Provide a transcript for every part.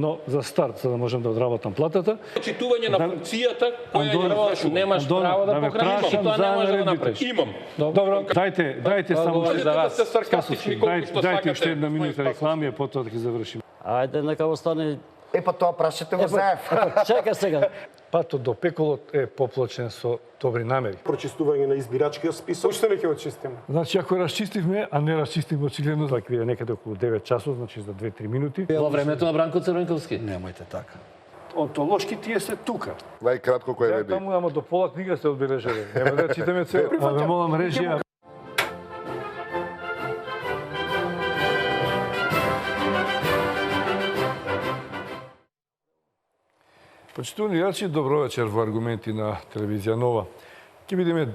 но за старт, за да можам да одработам платата. Почитување на функцијата која ја извршуваш. Немаш право да покажеш и тоа не можеш да го направиш. Имам. Добро, дајте само Можете да сте саркастични колку што дајте уште сакате. една минута реклами, а потоа да ги завршиме. Ајде, нека остане. Па тоа прашате го заев. Чекај сега. Патот до пеколот е поплачен со добри намери. Прочистување на избирачкиот список. Уште не ќе го чистиме. Значи, ако расчистивме, а не расчистивме очигледно, тоа ќе биде некаде околу 9 часот, значи за 2-3 минути. Во времето на Бранко Црвенковски. Немојте така. Онтолошки тие се тука. Најкратко кој е Таму ама до пола книга се одбележали. Нема да читаме цел. Па ме молам режија. Почитувани гледачи, добро вечер во Аргументи на телевизија Нова. Ќе видиме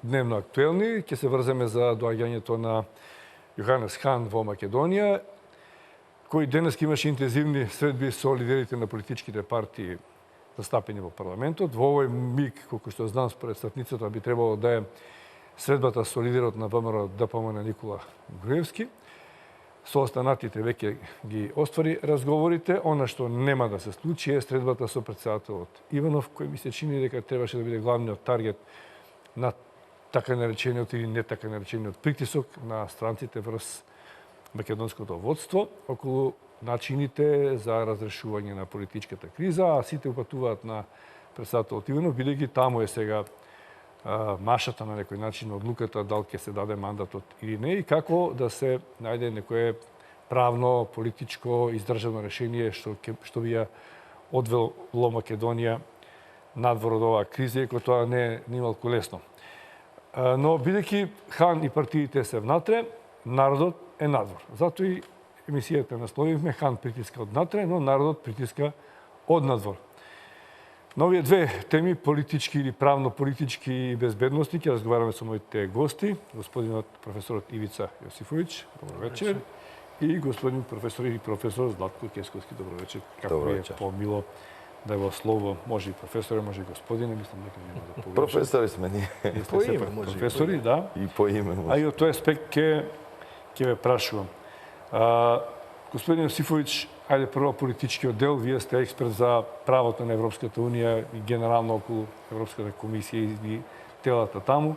дневно актуелни, ќе се врземе за доаѓањето на Јоханес Хан во Македонија, кој денес имаше интензивни средби со лидерите на политичките партии застапени во парламентот. Во овој миг, колку што знам според статницата, би требало да е средбата со лидерот на ВМРО ДПМН Никола Груевски. Со останатите веќе ги оствари разговорите. Она што нема да се случи е средбата со претседателот Иванов, кој ми се чини дека требаше да биде главниот таргет на така наречениот или не така наречениот притисок на странците врз македонското водство околу начините за разрешување на политичката криза, а сите упатуваат на претседателот Иванов, бидејќи таму е сега машата на некој начин, одлуката дали ќе се даде мандатот или не и како да се најде некое правно, политичко, издржано решение што би ја одвело Македонија надвор од оваа криза, иако тоа не е нималку лесно. Но бидејќи Хан и партиите се внатре, народот е надвор. Затоа и емисијата насловивме Хан притиска од натре, но народот притиска од надвор. На овие две теми, политички или правно-политички и безбедности, ќе разговараме со моите гости, господинот професорот Ивица Јосифовиќ, добро вечер, и господин професор Златко Кесковски, добро вечер. Како ви е помило да е во слово, може и професоре, може и господине, мислам дека нема да погрешам. Професори сме ние. По име, може. Професори, да. И по име може. А и од тој аспект ќе ве прашувам. Господин Јосифовиќ, ајде прво политичкиот дел, вие сте експерт за правото на Европската Унија и генерално околу Европската комисија и телата таму.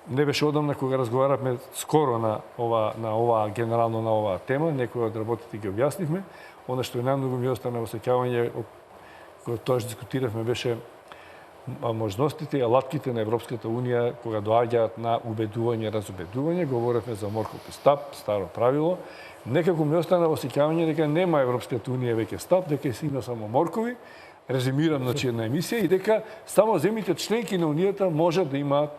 Не беше одамна кога разговаравме скоро на оваа генерално на оваа тема, некои од работите ги објаснивме. Она што е најмногу ми остана во сеќавање, кога тоа што дискутиравме, беше можностите и алатките на Европската Унија кога доаѓаат на убедување, разубедување. Говоревме за морков и стап, старо правило. Некако ми остана во сеќавање дека нема Европската Унија веќе стап, дека се има само моркови. Резимирам значи една емисија и дека само земјите членки на Унијата можат да имаат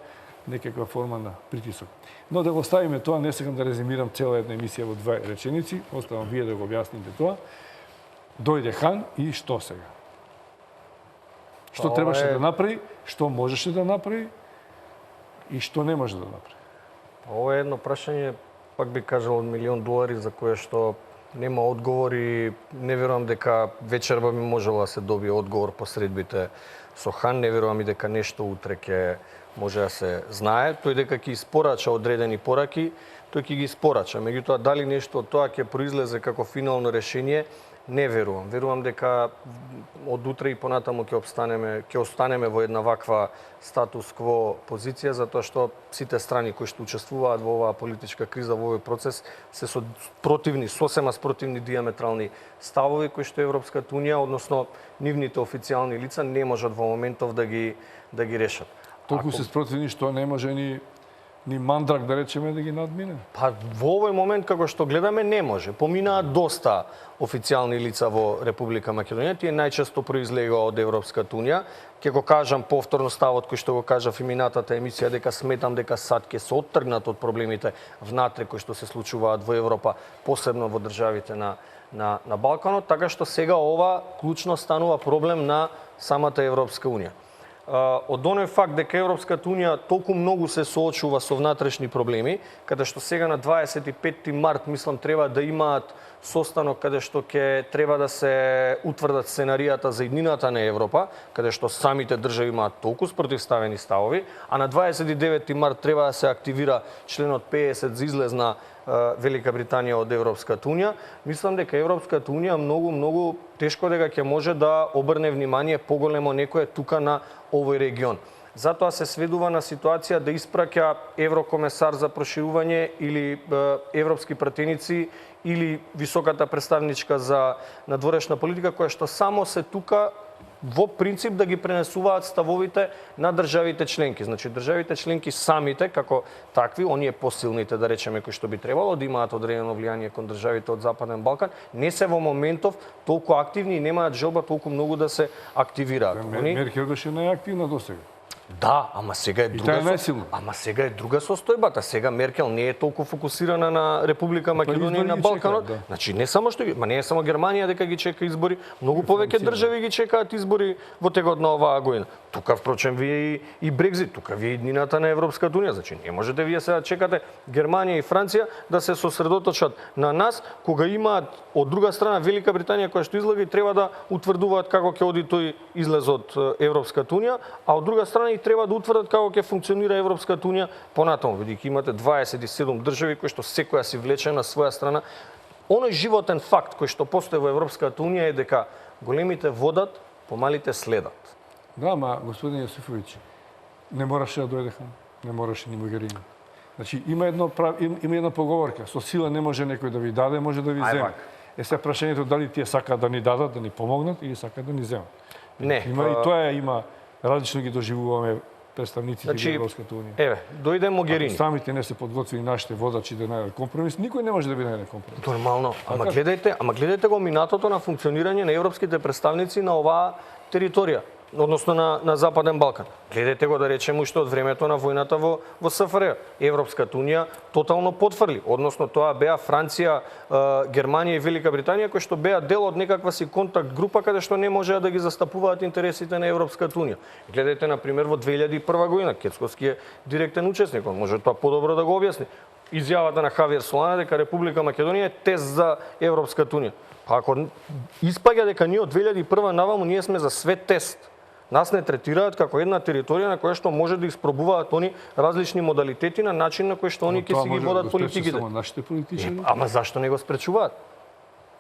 некаква форма на притисок. Но да го ставиме тоа, не сакам да резимирам цела една емисија во две реченици, оставам вие да го објасните тоа. Дојде Хан и што сега? Што требаше да направи, што можеше да направи и што не може да направи? Ова е едно прашање, пак би кажал, од $1.000.000 за кое што нема одговор и не верувам дека вечерва би можело да се добие одговор по средбите со Хан. Не верувам и дека нешто утре ќе може да се знае. Тој дека ќе испорача одредени пораки, тој ќе ги испорача. Меѓутоа, дали нешто од тоа ќе произлезе како финално решение, не верувам. Верувам дека од утре и понатаму ќе останеме во една ваква статус-кво позиција, затоа што сите страни кои што учествуваат во оваа политичка криза, во овој процес, се со противни, сосема спротивни диаметрални ставови кои што Европската Унија, односно нивните официјални лица, не можат во моментов да ги решат. Толку се спротивни што не може ни мандрак, да речеме, да ги надмине? Па во овој момент, како што гледаме, не може. Поминаат доста официјални лица во Република Македонија. Тие најчесто произлега од Европската Унија. Ќе го кажам повторно ставот кој што го кажав и минатата емисија, дека сметам дека САД ќе се оттргнат од проблемите внатре кои што се случуваат во Европа, посебно во државите на Балканот, така што сега ова клучно станува проблем на самата Европска Унија. Од оној факт дека Европската Унија толку многу се соочува со внатрешни проблеми, каде што сега на 25 март, мислам, треба да имаат состанок каде што ќе треба да се утврдат сценаријата за иднината на Европа, каде што самите држави имаат толку спротивставени ставови, а на 29 март треба да се активира членот 50 за излез на Велика Британија од Европската унија, мислам дека Европската унија многу тешко дека ќе може да обрне внимание поголемо некое тука на овој регион. Затоа се сведува на ситуација да испраќа еврокомесар за проширување или европски пратеници или високата представничка за надворешна политика, која што само се тука во принцип да ги пренесуваат ставовите на државите членки. Значи, државите членки самите, како такви, оние посилните, да речеме, кои што би требало да имаат одредено влијание кон државите од Западен Балкан, не се во моментов толку активни и немаат желба толку многу да се активираат. Меркел беше најактивна досега. Да, ама сега е друга. Ама сега е друга состојбата. Сега Меркел не е толку фокусирана на Република Македонија и на Балканот. Да. Значи не само што не е само Германија дека ги чека избори, многу повеќе држави ги чекаат избори во текот на оваа година. Тука впрочем вие и Брекзит, тука вие и иднината на Европската унија. Значи не можете вие сега чекате Германија и Франција да се сосредоточат на нас кога имаат од друга страна Велика Британија која што излага и треба да утврдуваат како ќе оди тој излез од Европската унија, а од друга страна и треба да утврдат како ќе функционира Европската унија понатаму, бидејќи имате 27 држави кои што секоја си влече на своја страна. Оној животен факт кој што постои во Европската унија е дека големите водат, помалите следат. Да, ама господин Јосифовиќ, не мораше да дојде Хан, не мораше ни Могерини. Значи има една поговорка, со сила не може некој да ви даде, може да ви земе. Сега прашањето дали тие сакаат да ни дадат, да ни помогнат или сакаат да ни земат. Не. Има и тоа има различно ги доживуваме представниците на Европската унија. Еве, дојде Могерини. Ако самите не се подготвени нашите водачи да најдат компромис, никој не може да би најде компромис. Нормално. Ама гледајте го минатото на функционирање на европските представници на оваа територија, односно на Западен Балкан. Гледајте го, да речеме, уште од времето на војната во СФР. Европската унија тотално потврли, односно тоа беа Франција, Германија и Велика Британија кои што беа дел од некаква си контакт група каде што не можеа да ги застапуваат интересите на Европската унија. Гледајте на пример во 2001 година Кецковски е директен учесник, он може тоа подобро да го објасни. Изјавата на Хавиер Солана дека Република Македонија е тест за Европската унија. Па ако испаѓа дека ние од 2001 наваму ние сме за све тест, нас не третираат како една територија на која што може да испробуваат они различни модалитети на начин на кој што они ќе си ги водат политиките. Само нашите политичари. Ама зашто не го спречуваат?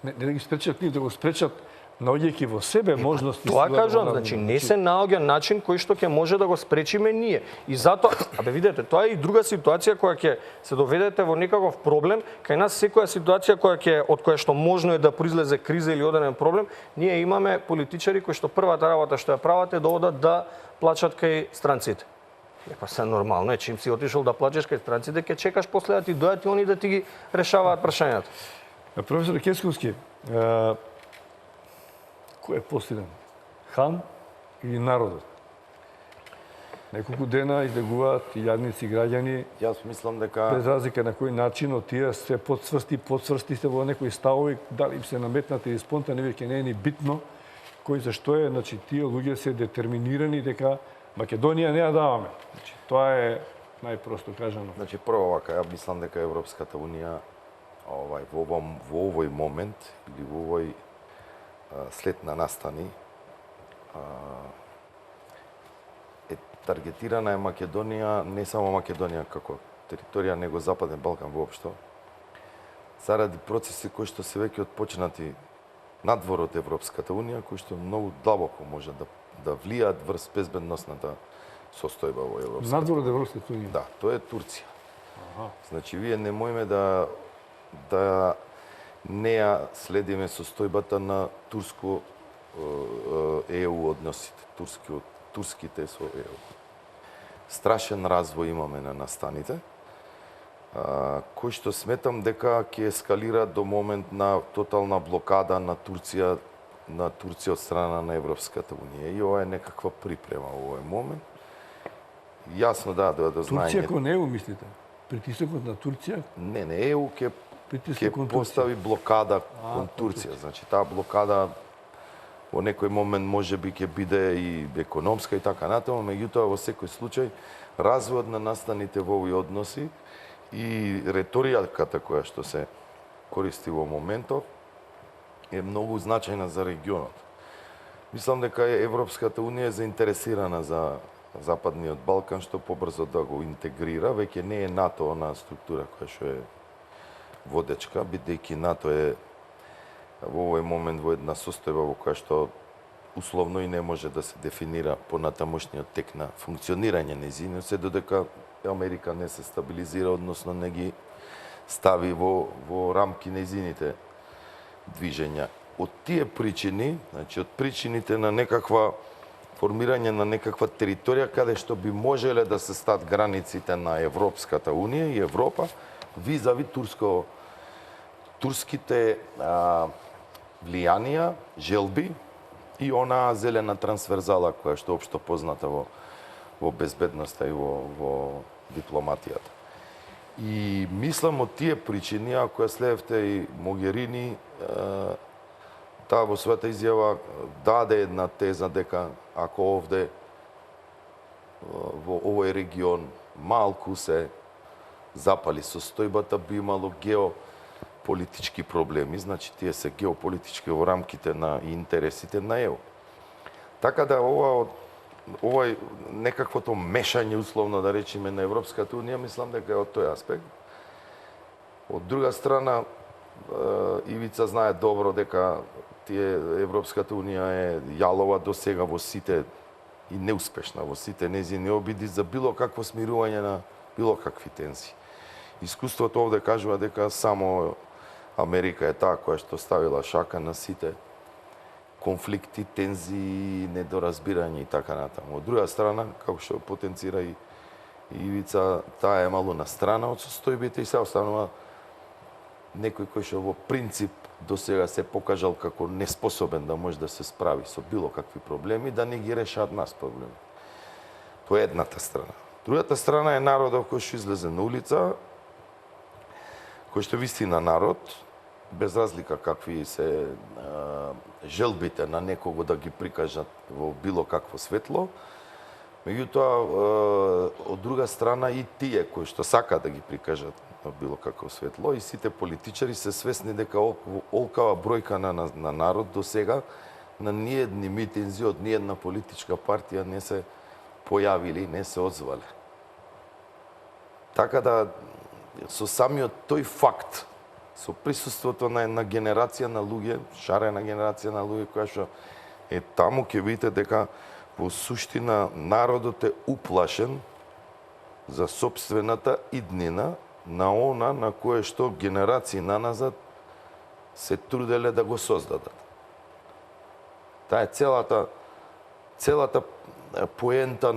Не да ги спречат, нив да го спречат наоѓајќи во себе можности. Тоа кажувам, значи не се наоѓа начин кој што ќе може да го спречиме ние. И затоа, видете, тоа е и друга ситуација која ќе се доведете во некаков проблем, кај нас секоја ситуација од која што можно е да произлезе криза или одреден проблем, ние имаме политичари кои што првата работа што ја прават е да одат да плачат кај странците. Па се нормално е, чим си отишол да плачеш кај странците, ќе чекаш после да ти дојдат и они да ти ги решаваат прашањата. Професор Кецковски, кој е посилен? Хан или народот? Неколку дена излегуваат јадници граѓани. Јас мислам дека без разлика на кој начин од тие се подсврсти се во некои ставови, дали им се наметнати или спонтани, веќе не е ни битно кој зашто е, значи тие луѓе се детерминирани дека Македонија не ја даваме. Значи тоа е најпросто кажано. Значи прво вака, ја мислам дека Европската унија во овој момент или во овој след на настани е таргетирана е Македонија, не само Македонија како територија, него Западен Балкан воопшто, заради процеси кои што се веќе отпочнати надвор од Европската унија, кои што многу длабоко може да влијаат врз безбедносната состојба во Европската унија. Надвор од Европската унија? Да, тоа е Турција. Значи, вие не можеме да не ја следиме состојбата на турско ЕУ односите, турските со ЕУ. Страшен развој имаме на настаните, кој што сметам дека ќе ескалира до момент на тотална блокада на Турција од страна на Европската унија. И ова е некаква припрема во овој момент. Јасно да знаење. Турција кон ЕУ мислите? Притисокот на Турција? Не, ЕУ ќе постави блокада кон Турција. Значи, таа блокада во некој момент може би ќе биде и економска и така натаму, меѓутоа во секој случај развојот на настаните во овои односи и реториката која што се користи во моментов е многу значајна за регионот. Мислам дека Европската унија е заинтересирана за Западниот Балкан што побрзо да го интегрира, веќе не е НАТО она структура која што е водечка, бидејќи НАТО е во овој момент во една состојба во која што условно и не може да се дефинира понатамошниот тек на функционирање нејзиниот, се додека Америка не се стабилизира, односно не ги стави во рамки нејзините движења. Од тие причини, значи од причините на некаква формирање на некаква територија каде што би можеле да се стат границите на Европската Унија и Европа визави турските влијанија, желби и онаа зелена трансверзала која што општо позната во безбедноста и во дипломатијата. И мислам од тие причини, ако ја следевте и Могерини, таа во својата изјава даде една теза дека ако овде во овој регион малку се запали состојбата, би имало геополитички проблеми, значи тие се геополитички во рамките на интересите на ЕУ. Така да овој некаквото мешање, условно да речеме, на Европската Унија, мислам дека е од тој аспект. Од друга страна, Ивица знае добро дека Европската Унија е јалова до сега во сите и неуспешна во сите нејзини обиди за било какво смирување на било какви тензии. Искуството овде кажува дека само Америка е таа која што ставила шака на сите конфликти, тензии, недоразбирање и така натаму. Од друга страна, како што потенцира и Ивица, таа е мало на страна од состојбите и се останува некој кој што во принцип до сега се покажал како неспособен да може да се справи со било какви проблеми, да не ги решаат нас проблеми. Тоа е едната страна. Другата страна е народот кој што излезе на улица, кој што вистина народ, без разлика какви се желбите на некого да ги прикажат во било какво светло, меѓутоа, од друга страна и тие кои што сакаат да ги прикажат во било какво светло и сите политичари се свесни дека олкава бројка на народ до сега на ниедни митинзи од ниедна политичка партија не се појавили, не се одзвале. Така да, со самиот тој факт, со присуството на една генерација на луѓе, шарена генерација на луѓе која што е таму, ќе видите дека во суштина народот е уплашен за сопствената иднина на она на кое што генерации наназад се труделе да го создадат. Таа е целата поента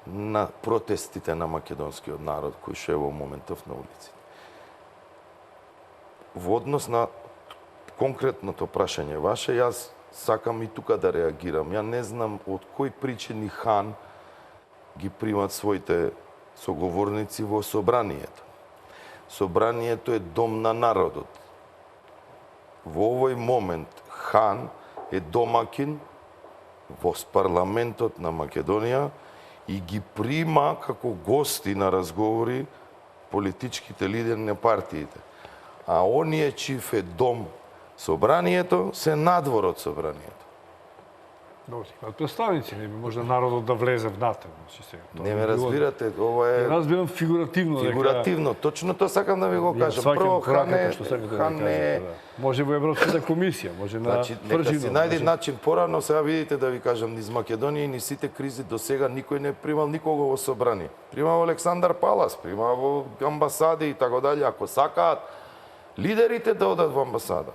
на протестите на македонскиот народ кој што е во моментов на улиците. Во однос на конкретното прашање ваше, јас сакам и тука да реагирам. Ја не знам од кои причини Хан ги примат своите соговорници во собранието. Собранието е дом на народот. Во овој момент Хан е домакин во парламентот на Македонија и ги прима како гости на разговори политичките лидери на партиите. А оние чив е дом собранието се надвор од собранието. Добре, имаат представници, не би можда народот да влезе внатре. Не ме разбирате, ова е... Разбирам фигуративно. Фигуративно, точно тоа сакам да ви го кажам. Прво, Хан не е... Може во Европската комисија, може на Нека си најде начин порано, сега видите да ви кажам, низ Македонија и низ сите кризи до сега никој не примал никого во собрание. Примал Александар Палас, примал во амбасади и така дале. Ако сакаат лидерите да одат во амбасада.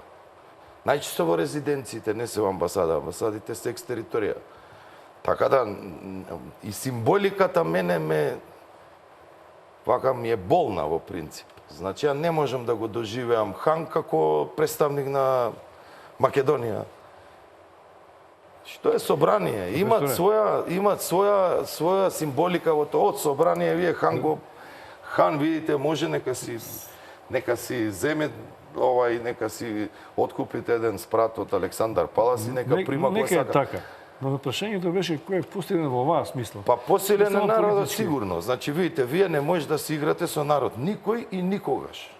Најчесто во резиденциите, не се во амбасада, амбасадите се екстериторија. Така да, и символиката мене вака ми е болна во принцип. Значи, ја не можам да го доживеам Хан како представник на Македонија. Што е собрание? Имат своја символика во тоа. Од собрание, вие Хан, видите, може нека си земе нека си откупите еден спрат од Александар Палас и нека прима кој сака. Нека е така. Но прашањето беше кој е посилен во оваа смисла. Па посилен е народот сигурно. Значи, видите, вие не можете да си играте со народ. Никој и никогаш.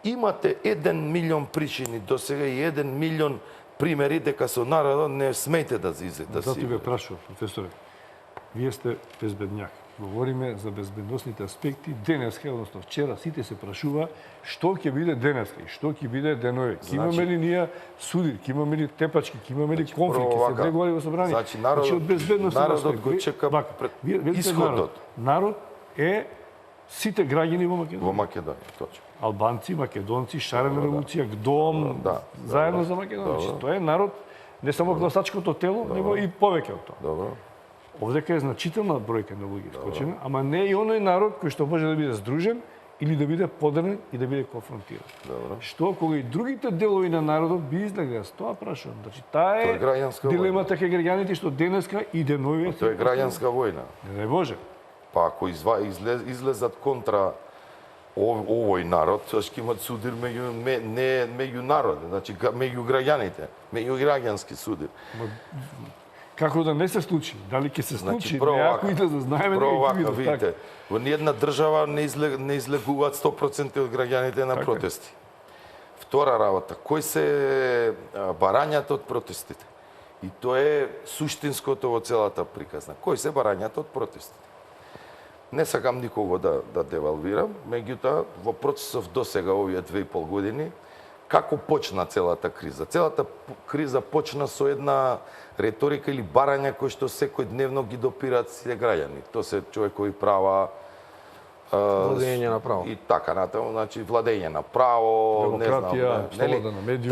Имате 1 милион причини до сега и 1 милион примери дека со народот не смеете да излезете. Затоа ти ве прашував, професоре. Вие сте безбедњак. Говориме за безбедносните аспекти. Денеска, односно вчера, сите се прашува што ќе биде денеска и што ќе биде денове. Ќе имаме ли ние суди, ќе имаме ли тепачки, ќе имаме ли конфликти, се преговори во собрание. Значи, народот, од безбедносен народот аспект. го чека исходот. Народ е сите граѓани во Македонија. Во Македонија, точно. Албанци, македонци, шарена револуција, ГДОМ, Да, заедно за Македонија. Значи, тоа е народ, не само гласачкото тело, него и повеќе од тоа. Добро. Овдека е значителна бројка на луѓе вклучена, ама не и оној народ кој што може да биде здружен или да биде поделен и да биде конфронтиран. Добро. Што кога и другите делови на народот би излегле, аз тоа прашувам. Значи таа Тоа е е граѓанска дилемата кај граѓаните што денеска и деновиве. Тоа е граѓанска војна. Не може. Па ако излезат контра овој народ, тоа ќе имат судир не меѓу народ, значи меѓу граѓаните, меѓу граѓански судир. Како да не се случи? Дали ќе се случи? прво Неако и да знаеме прво дека ќе вака, биде така. видите, во ниедна држава не излегуваат 100% од граѓаните на протести. Втора работа, кој се барањата од протестите? И тоа е суштинското во целата приказна. Кој се барањата од протестите? Не сакам никого да девалвирам, меѓутоа во процесов досега овие 2,5 години, како почна целата криза? Целата криза почна со една реторика или барања кои што секојдневно ги допираат сите граѓани. Тоа се човекови права, Владење на право. и така натаму, значи владење на право, Демократија, не знам, слобода на медиуми.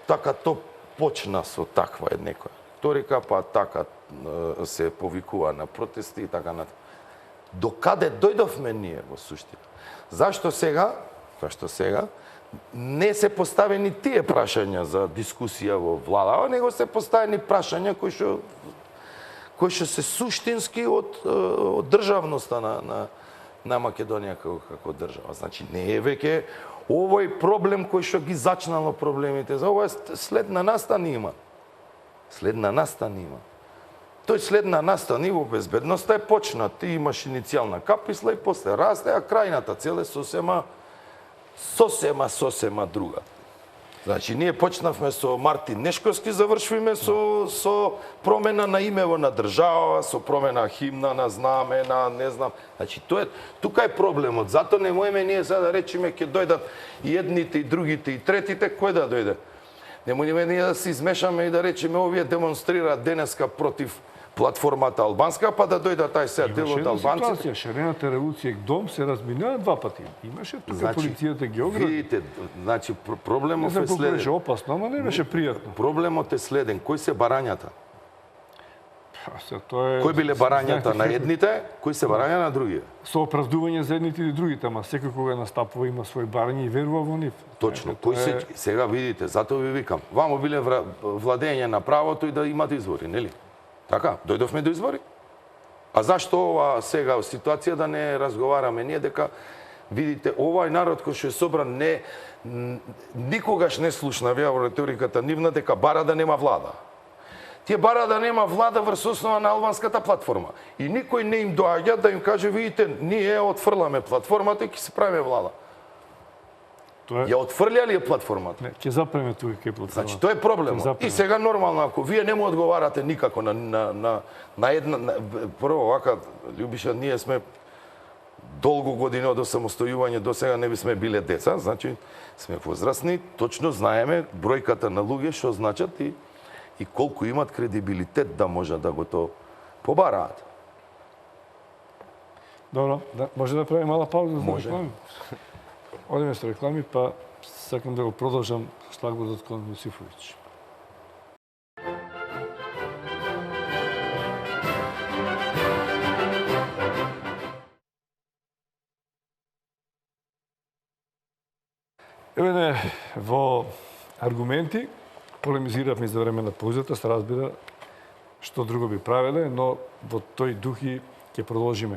така то почна со таква е некоја торика, па така се повикува на протести и така натаму. До каде дојдовме ние во суштина? Зашто сега не се поставени тие прашања за дискусија во влада, него се поставени прашања кои што се суштински од државноста на Македонија како држава. Значи не е веќе овој проблем кој што ги зачнало проблемите. За ова следна настан има. Следна настан има. Тој следна настан и во безбедноста е почнат. Ти имаш иницијална каписла и после расте, а крајната цел е сосема друга. Значи, ние почнавме со Мартин Нешковски, завршвиме со промена на имево на држава, со промена химна на знаме, на не знам. Значи, тука е проблемот. Зато не можеме ние сега да речеме ќе дојдат и едните, и другите, и третите, кој да дојде? Не можеме ние да се измешаме и да речеме овие демонстрираат денеска против платформата албанска, па да дојдат тај сега дел од албанците. Ситуација, шарената револуција и ГДОМ се разминаа два пати. Имаше тука полицијата ги огради. Видите, значи Не проблемот знам е колку беше следен. опасно, ама не беше пријатно. Проблемот е следен. Кои се барањата? Тоа е Кои биле барањата на едните, кои се барања на другите? со оправдување за едните или другите, ама секој кога настапува има свој барања и верува во нив. Точно. Ето, Кои тоа се е- сега видите, затоа ви викам, вамо биле владење на правото и да имат извори, нели? Така, дојдовме до извори. А зашто ова сега ситуација да не разговараме ние дека видите овој народ кој што е собран никогаш не слушна во реториката нивна дека бара да нема влада. Тие бара да нема влада врз основа на албанската платформа. И никој не им доаѓа да им каже видите ние отфрламе платформата и ќе се правиме влада. Тоа е- Ја отфрлја ли ја платформата? Не, ќе запреме тука кај платформа. Значи, тоа е проблемот. Запреме. И сега нормално, ако вие не му одговарате никако на една... Прво, вака, Љубиша, ние сме долго години од осамостојување до сега не бисме биле деца, значи сме возрастни, точно знаеме бројката на луѓе што значат и колку имат кредибилитет да може да го то побараат. Добро, да, може да правим мала пауза за Може. реклами? Одиме со реклами, па сакам да го продолжам шлагбордот кон Јосифовиќ. Еве не, во аргументи полемизиравме за време на паузата, се разбира што друго би правеле, но во тој дух и ќе продолжиме.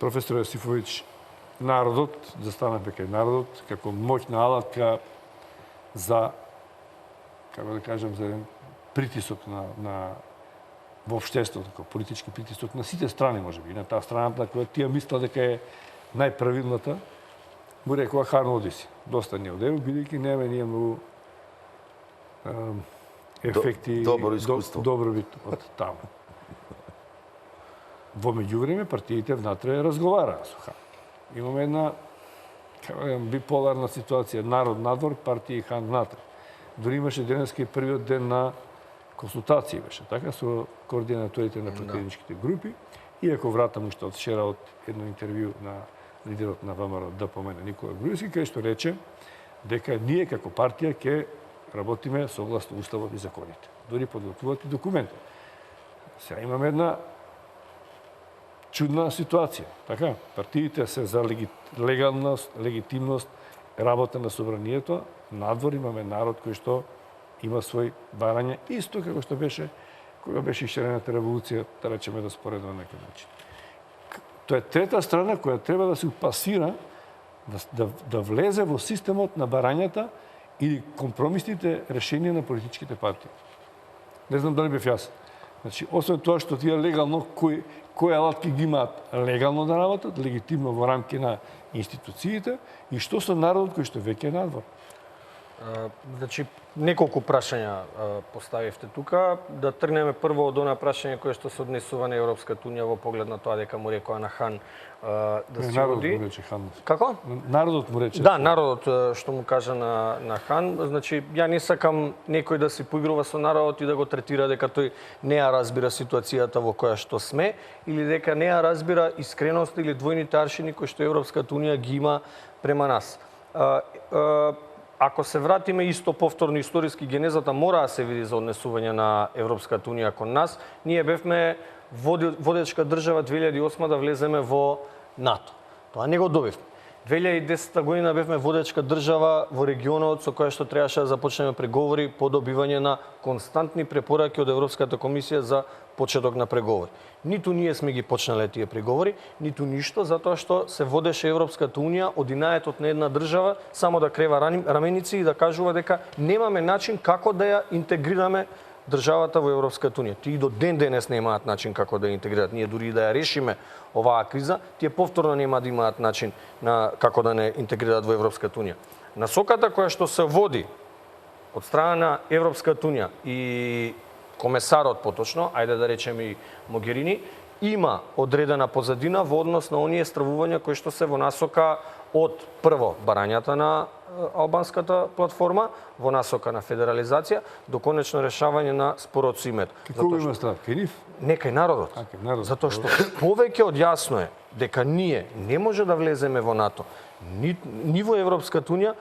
Професор Јосифовиќ, народот, застанавме кај народот, како моќна алатка за, како да кажем, за еден притисок на во општеството, како политички притисок на сите страни, можеби, и на таа страната на која тие мисла дека е најправилната, му рекува Харно одиси. Доста не одево, бидејќи немаме ние многу ефекти, Добро искуство. добробит од таму. во меѓувреме партиите внатре разговараат со хан. Имаме една биполарна ситуација, народ надвор, партии хан внатре. Дори имаше денеска и првиот ден на консултации беше, така, со координаторите на пратеничките групи, иако вратам уште од вчера од едно интервју на лидерот на ВМРО ДПМН Никола Груевски, кај што рече дека ние како партија ќе работиме согласно уставот и законите. Дори подготвуваат и документи. Сега имаме една чудна ситуација. Така, партиите се за легалност, легитимност, работа на собранието, надвор имаме народ кој што има свој барање, исто како што беше кога беше ишчерената револуција, да речеме да споредно на некој начин. Тоа е трета страна која треба да се упасира, да влезе во системот на барањата или компромисните решенија на политичките партии. Не знам дали бев јас. Значи, освен тоа што тие легално, кои алатки ги имаат легално да работат, легитимно во рамки на институциите, и што со народот кој што веќе е надвор. Значи, неколку прашања поставивте тука. Да тргнеме прво од она прашање кое што се однесува на Европската унија во поглед на тоа дека му рекоа на хан да се Народот оди. му рече хан. Како? Народот му рече. Да, народот што му кажа на хан. Значи, ја не сакам некој да се поигрува со народот и да го третира дека тој не ја разбира ситуацијата во која што сме, или дека не ја разбира искреност или двојните аршини кои што Европската унија ги има према нас. Ако се вратиме исто повторно историски, генезата мора да се види за однесување на Европската унија кон нас. Ние бевме водечка држава 2008 да влеземе во НАТО. Тоа не го добивме. 2010 година бевме водечка држава во регионот со која што требаше да започнеме преговори по добивање на константни препораки од Европската комисија за почеток на преговори. Ниту ние сме ги почнале тие преговори, ниту ништо, затоа што се водеше Европската унија од инаетот на една држава само да крева раменици и да кажува дека немаме начин како да ја интегрираме државата во Европската унија. Тие до ден денес немаат начин како да ја интегрираат. Ние дури да ја решиме оваа криза, тие повторно нема да имаат начин на како да не интегрираат во Европската унија. Насоката која што се води од страна на Европската унија и комесарот поточно, ајде да речеме и Могерини, има одредена позадина во однос на оние стравувања кои што се во насока од прво барањата на албанската платформа, во насока на федерализација, до конечно решавање на спорот со името. Како има страв? Кај нив? Не кај народот. Кај народот. Затоа што повеќе од јасно е дека ние не може да влеземе во НАТО, ни во Европската унија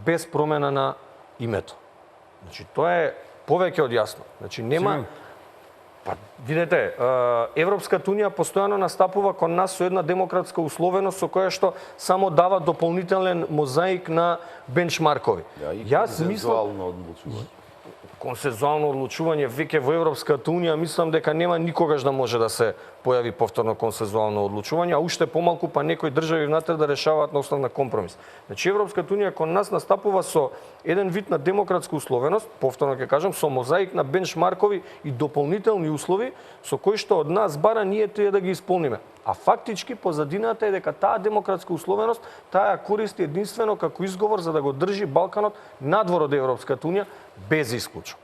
без промена на името. Значи тоа е повеќе од јасно. Значи нема. Па видете, Европската унија постојано настапува кон нас со една демократска условеност со која што само дава дополнителен мозаик на бенчмаркови. Јас мислам консензуално одлучување веќе во Европската унија, мислам дека нема никогаш да може да се појави повторно консензуално одлучување, а уште помалку па некои држави внатре да решаваат на основа на компромис. Значи Европската унија кон нас настапува со еден вид на демократска условеност, повторно ќе кажам, со мозаик на бенчмаркови и дополнителни услови со кои што од нас бара ние тие да ги исполниме. А фактички позадината е дека таа демократска условеност таа користи единствено како изговор за да го држи Балканот надвор од Европската унија без исклучок.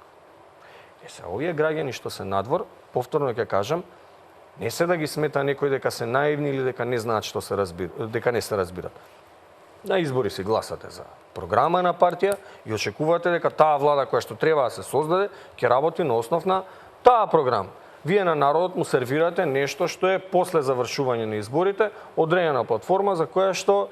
Се овие граѓани што се надвор, повторно ќе кажам, не се да ги смета некој дека се наивни или дека не знаат што се дека не се разбират. На избори си гласате за програма на партија и очекувате дека таа влада која што треба да се создаде ќе работи на основ на таа програма. Вие на народот му сервирате нешто што е после завршување на изборите, одредена платформа за која што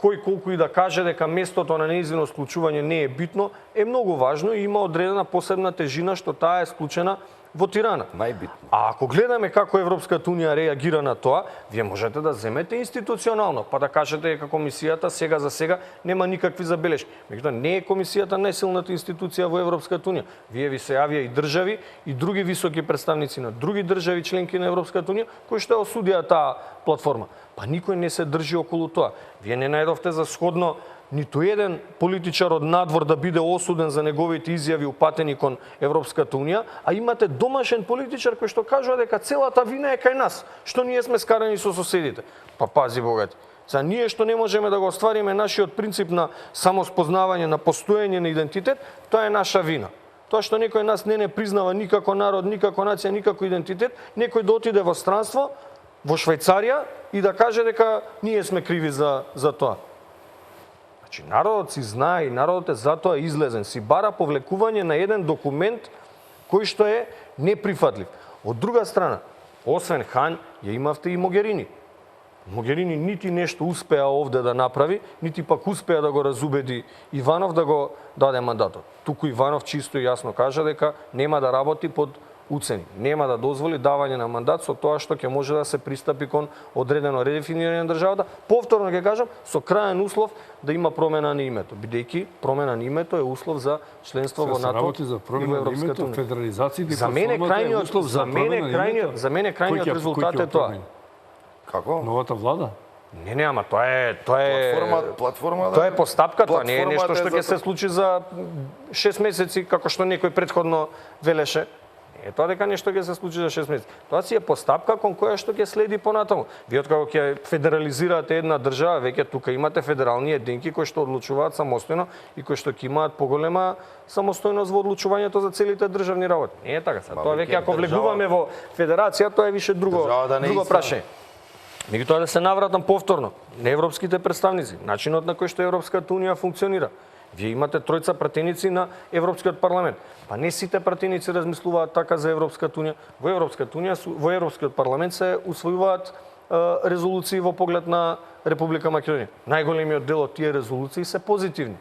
кој колку и да каже дека местото на нејзино склучување не е битно, е многу важно и има одредена посебна тежина што таа е склучена во Тирана. Најбитно. А ако гледаме како Европската унија реагира на тоа, вие можете да земете институционално, па да кажете дека комисијата сега за сега нема никакви забелешки. Меѓутоа не е комисијата најсилната институција во Европската унија. Вие ви се јавија и држави и други високи представници на други држави членки на Европската унија кои што осудија таа платформа. Па никој не се држи околу тоа. Вие не најдовте за сходно ниту еден политичар од надвор да биде осуден за неговите изјави упатени кон Европската унија, а имате домашен политичар кој што кажува дека целата вина е кај нас, што ние сме скарани со соседите. Па пази богати. За ние што не можеме да го оствариме нашиот принцип на самоспознавање, на постоење на идентитет, тоа е наша вина. Тоа што некој нас не признава никако народ, никако нација, никако идентитет, некој да отиде во странство, во Швајцарија и да каже дека ние сме криви за тоа. Значи, народот си знае и народот е затоа излезен. Си бара повлекување на еден документ кој што е неприфатлив. Од друга страна, освен Хан, ја имавте и Могерини. Могерини нити нешто успеа овде да направи, нити пак успеа да го разубеди Иванов да го даде мандатот. Туку Иванов чисто и јасно кажа дека нема да работи под уцени. Нема да дозволи давање на мандат со тоа што ќе може да се пристапи кон одредено редефинирање на државата. Повторно ќе кажам, со краен услов да има промена на името, бидејќи промена на името е услов за членство во НАТО. Работи за промена на името, федерализација и за мене крајниот резултат е тоа. Како? Новата влада? Не, ама тоа е Платформа тоа е постапка, тоа не е нешто што ќе се случи за 6 месеци како што некој претходно велеше. Не е тоа дека нешто ќе се случи за 6 месеци. Тоа си е постапка кон која што ќе следи понатаму. Вие откако ќе федерализирате една држава, веќе тука имате федерални единки кои што одлучуваат самостојно и кои што ќе имаат поголема самостојност во одлучувањето за целите државни работи. Не е така. Тоа веќе ако влегуваме во федерација, тоа е више друго прашање. Меѓутоа да се навратам повторно на европските представници, начинот на кој што Европската унија функционира. Вие имате тројца пратеници на Европскиот парламент. Па не сите пратеници размислуваат така за Европската унија. Во Европскиот парламент се усвојуваат резолуции во поглед на Република Македонија. Најголемиот дел од тие резолуции се позитивни.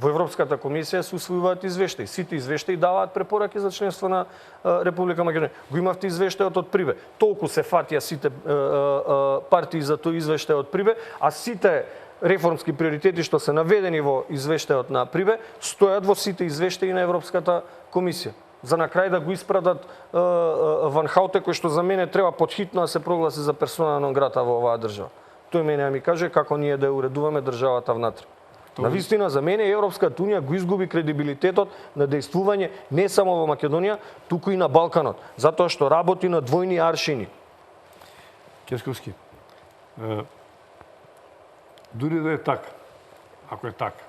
Во Европската комисија се усвојуваат извештаи. Сите извештаи даваат препораки за членство на Република Македонија. Го имавте извештајот од Прибе. Толку се фатија сите партии за тој извештај од Прибе, а сите реформски приоритети што се наведени во извештајот на Прибе стојат во сите извештаи на Европската комисија. За на крај да го испратат Ван Хауте, кој што за мене треба подхитно да се прогласи за персона нон грата во оваа држава. Тој мене ми каже како ние да уредуваме државата внатре. Навистина, за мене Европската унија го изгуби кредибилитетот на дејствување не само во Македонија, туку и на Балканот, затоа што работи на двојни аршини. Кесковски, дури да е така, ако е така,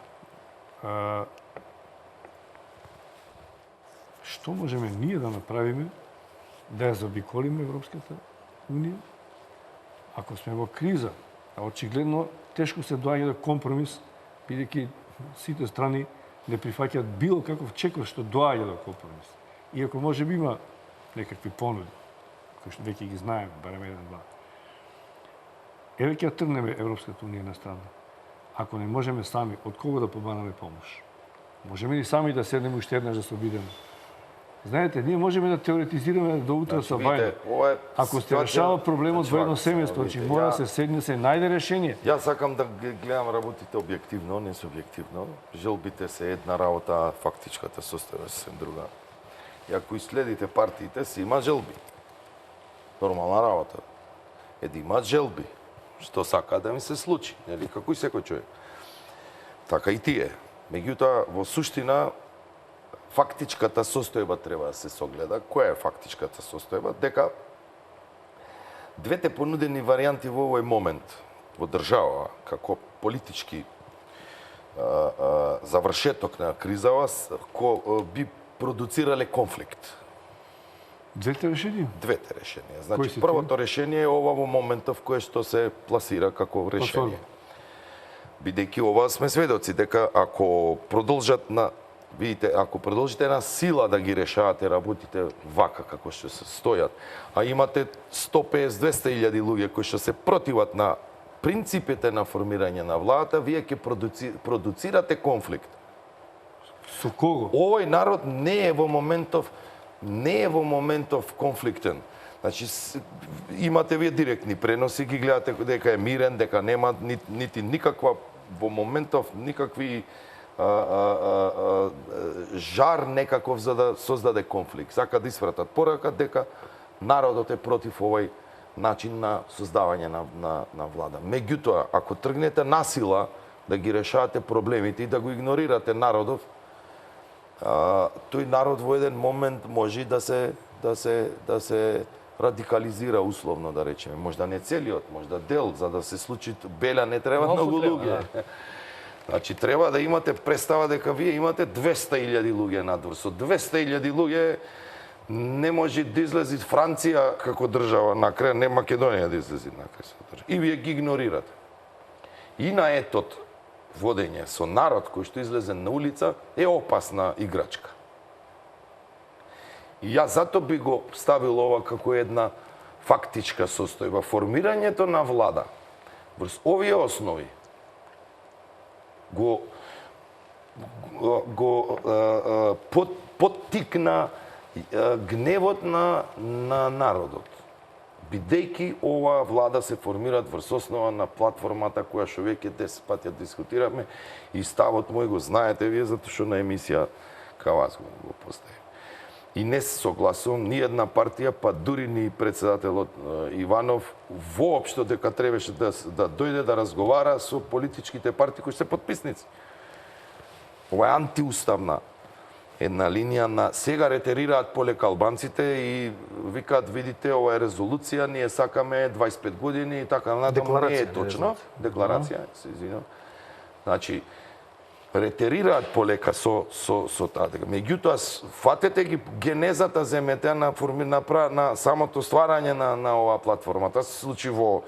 што можеме ние да направиме да ја заобиколиме Европската унија? Ако сме во криза, а очигледно тешко се доаѓа до компромис, бидејќи сите страни не прифаќаат било каков чекор што доаѓа до компромис. Иако може би има некакви понуди, кои што веќе ги знаеме, барем еден-два. Еве ќе тргнеме Европската унија на страна. Ако не можеме сами, од кого да побараме помош? Можеме ли сами да седнеме уште еднаш да се обидеме? Знаете, ние можеме да теоретизираме до утре со бајле. Ако сте решава проблемот во едно семејство, че мора да се седне, се најде решение. Јас сакам да гледам работите објективно, не субјективно. Желбите се една работа, а фактичката состојба се сем друга. И ако иследите партиите, си има желби. Нормална работа. Да имаат желби. Што сака да ми се случи, нели, како и секој човек. Така и тие. Меѓутоа, во суштина, фактичката состојба треба да се согледа. Која е фактичката состојба? Дека двете понудени варијанти во овој момент во држава, како политички завршеток на кризава, би продуцирале конфликт. Двете решенија? Двете решенија. Значи, првото решение е ова во моментов кое што се пласира како решение. Бидејќи ова сме сведоци дека ако продолжат видите, ако продолжите една сила да ги решавате работите вака како што се стојат, а имате 150-200 илјади луѓе кои што се противат на принципите на формирање на владата, вие ќе продуцирате конфликт. Со кого? Овој народ не е во моментов конфликтен. Значи, имате вие директни преноси, ги гледате дека е мирен, дека нема нити никаква во моментов никакви жар некаков за да создаде конфликт. Сака да испратат порака дека народот е против овој начин на создавање на влада. Меѓутоа, ако тргнете насила да ги решавате проблемите и да го игнорирате народот, тој народ во еден момент може да се радикализира условно, да речеме. Можда не целиот, можда дел, за да се случи беля не треба многу луѓе. Значи, треба да имате представа дека вие имате 200.000 луѓе надвор. Со 200.000 луѓе Не може да излези Франција како држава на крај, не Македонија да излези на крај со држава. И вие ги игнорирате. И на етот водење со народ кој што излезе на улица е опасна играчка. И јас зато би го ставил ова како една фактичка состојба. Формирањето на влада врз овие основи поттикна гневот на народот. Бидејќи ова влада се формираат врз основа на платформата која што веќе 10 пати ја дискутираме и ставот мој го знаете вие затоа што на емисија кај вас го постави. И не се согласувам ни една партија, па дури ни председателот Иванов воопшто дека требаше да дојде да разговара со политичките партии кои се потписници. Ова е антиуставна една линија на сега ретерираат полека албанците и викаат видите ова е резолуција, ние сакаме 25 години и така натаму, не е точно. Декларација, се извинувам. Значи ретерираат полека со таа. Меѓутоа фатете ги генезата земете на самото стварање на оваа платформа. Тоа се случи во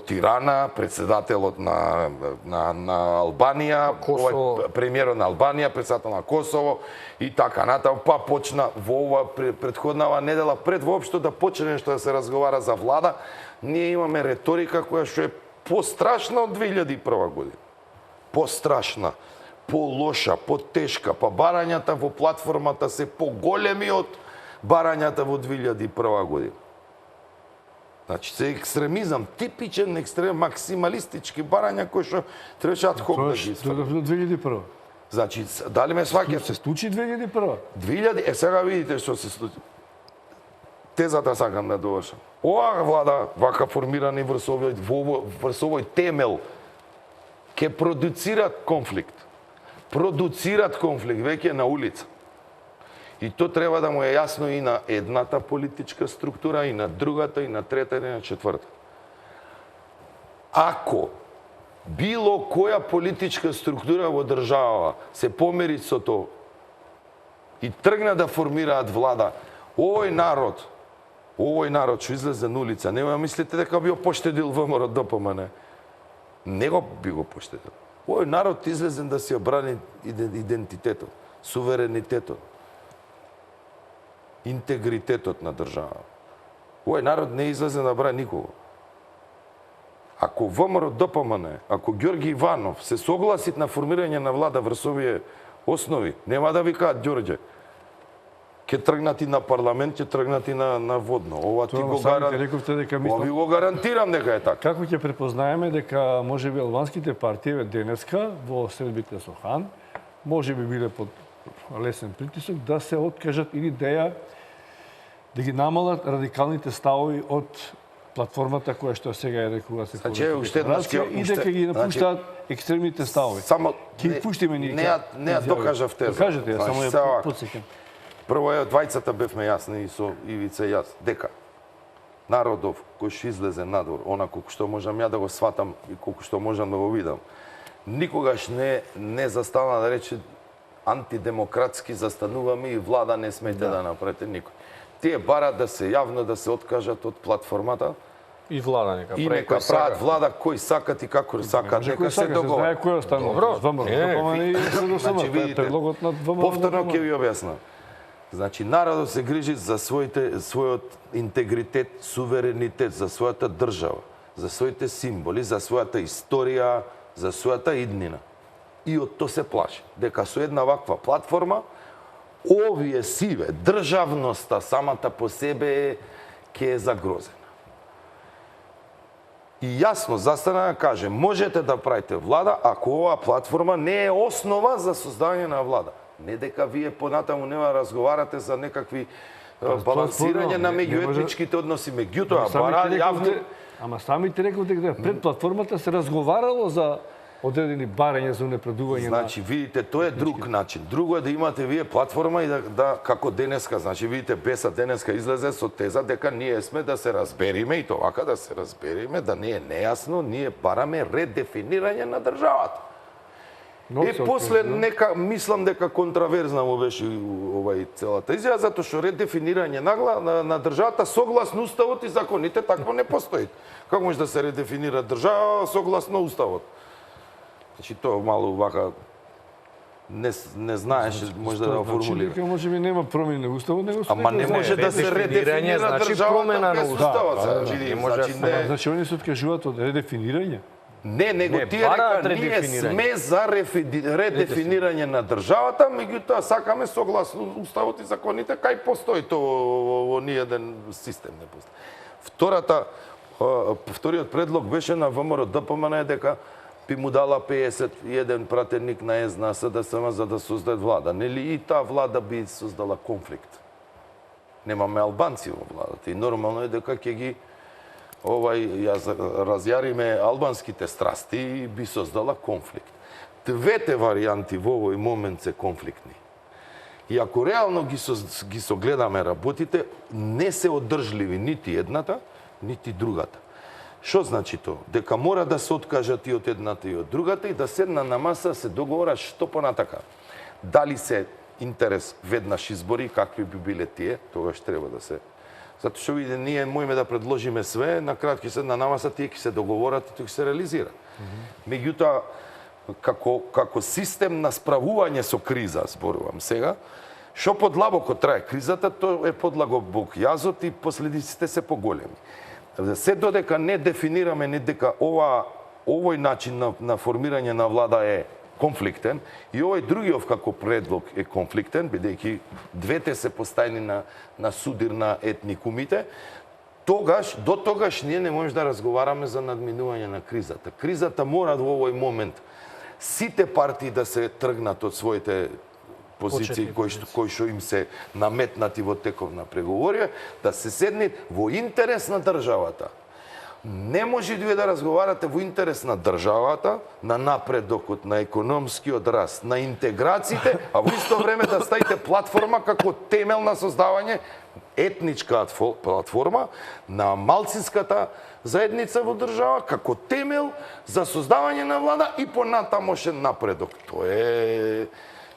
Тирана, председателот на Албанија, премиерот на Албанија, председател на Косово и така натаму, па почна во ова претходнава недела пред воопшто да почне нешто да се разговара за влада, ние имаме реторика која што е пострашна од 2001 година. Пострашна, полоша, потешка, па барањата во платформата се поголеми од барањата во 2001 година. Значи, се екстремизам, типичен екстремизам, максималистички барања кои што требаше ад хок да ги Тоа до 2001. Значи, дали ме сваќате? Се случи 2001. 2000, сега видите што се случи. Тезата сакам да довршам. Оваа влада, вака формирана врз овој темел, ќе продуцират конфликт. Продуцират конфликт веќе на улица. И то треба да му е јасно и на едната политичка структура, и на другата, и на трета, и на четврта. Ако било која политичка структура во држава се помери со тоа и тргна да формираат влада, овој народ што излезе на улица, нема мислите дека би го поштедил ВМРО ДПМН. Не го би го поштедил. Овој народ излезе да си обрани идентитетот, суверенитетот, интегритетот на држава. Овој народ не излезе да брани никого. Ако ВМРО ДПМН, ако Ѓорги Иванов се согласит на формирање на влада врз овие основи, нема да викаат Ѓорѓе. Ќе тргнат и на парламент, ќе тргнат и на водно. Ова ти го ви го гарантирам дека е така. Како ќе препознаеме дека можеби албанските партии денеска во средбите со Хан можеби биле под лесен притисок да се откажат или да ги намалат радикалните ставови од платформата која што сега е рекува се и дека ги напуштаат екстремните ставови. Само ќе пуштиме ние. Не ја докажав теза. Кажете ја, само ја потсекам. Прво двајцата бевме јасни и со Ивица и јас дека народов кој што излезе надвор, она колку што можам ја да го сватам и колку што можам да го видам, никогаш не застана да рече антидемократски застануваме и влада не смете да направите никој. Тие барат да се јавно да се откажат од платформата и влада нека и нека прават влада кој сакат и како сакат, нека се договарат. Знае кој останува. Значи видите, повторно ќе ви објаснам. Значи народот се грижи за својот интегритет, суверенитет, за својата држава, за своите символи, за својата историја, за својата иднина. И од тоа се плаши дека со една ваква платформа овие сиве, државноста самата по себе ќе е загрозена. И јасно застана да каже, можете да правите влада ако оваа платформа не е основа за создавање на влада. Не дека вие понатаму нема разговарате за некакви балансирање на меѓуетничките односи, меѓутоа бара јавно. Ама самите рековте дека пред платформата се разговарало за одредени барања за унапредување. Значи видите, тоа е друг начин. Друго е да имате вие платформа и да како денеска, значи видите Беса денеска излезе со теза дека ние сме да се разбериме и тоа вака да се разбериме, да не е нејасно, ние бараме редефинирање на државата. после мислам дека контраверзна му беше целата изјава, затоа што редефинирање на државата согласно уставот и законите такво не постои. Како може да се редефинира држава согласно уставот? Значи тоа малку вака не знаеше може да формулира. Значи, може би нема промени на уставот, него Ама не може да се редефинира значи државата промена на без уставот. уставот. Значи они се откажуваат од редефинирање? Не, него Не, тие бараат река, ние редефинирање. сме за редефинирање на државата, меѓутоа сакаме согласно уставот и законите, кај постои тоа во ниеден систем не постои. Вториот предлог беше на ВМРО ДПМН дека би му дала 51 пратеник на СДСМ за да создаде влада. Нели и таа влада би создала конфликт. Немаме албанци во владата и нормално е дека ќе ги разјариме албанските страсти и би создала конфликт. Двете варијанти во овој момент се конфликтни. И ако реално ги согледаме работите, не се одржливи нити едната, нити другата. Што значи тоа? Дека мора да се откажат и од едната и од другата и да седна на маса се договора што понатака. Дали се интерес веднаш избори, какви би биле тие, тогаш треба да се. Затоа што видите, ние можеме да предложиме све, на крај ќе седна на маса, тие ќе се договорат и тоа ќе се реализира. Меѓутоа, како систем на справување со криза, зборувам сега, што подлабоко трае кризата, тоа е подлабок јазот и последиците се поголеми. Се додека не дефинираме не дека овој начин на формирање на влада е конфликтен и овој другиот како предлог е конфликтен, бидејќи двете се поставени на судир на етникумите, до тогаш ние не можеме да разговараме за надминување на кризата. Кризата мора во овој момент сите партии да се тргнат од своите позиции кои што им се наметнати во теков на преговори, да се седне во интерес на државата. Не може да разговарате во интерес на државата, на напредокот, на економскиот раст, на интеграциите, а во исто време да ставите платформа како темел на создавање етничка платформа на малцинската заедница во држава како темел за создавање на влада и понатамошен напредок. Тоа е,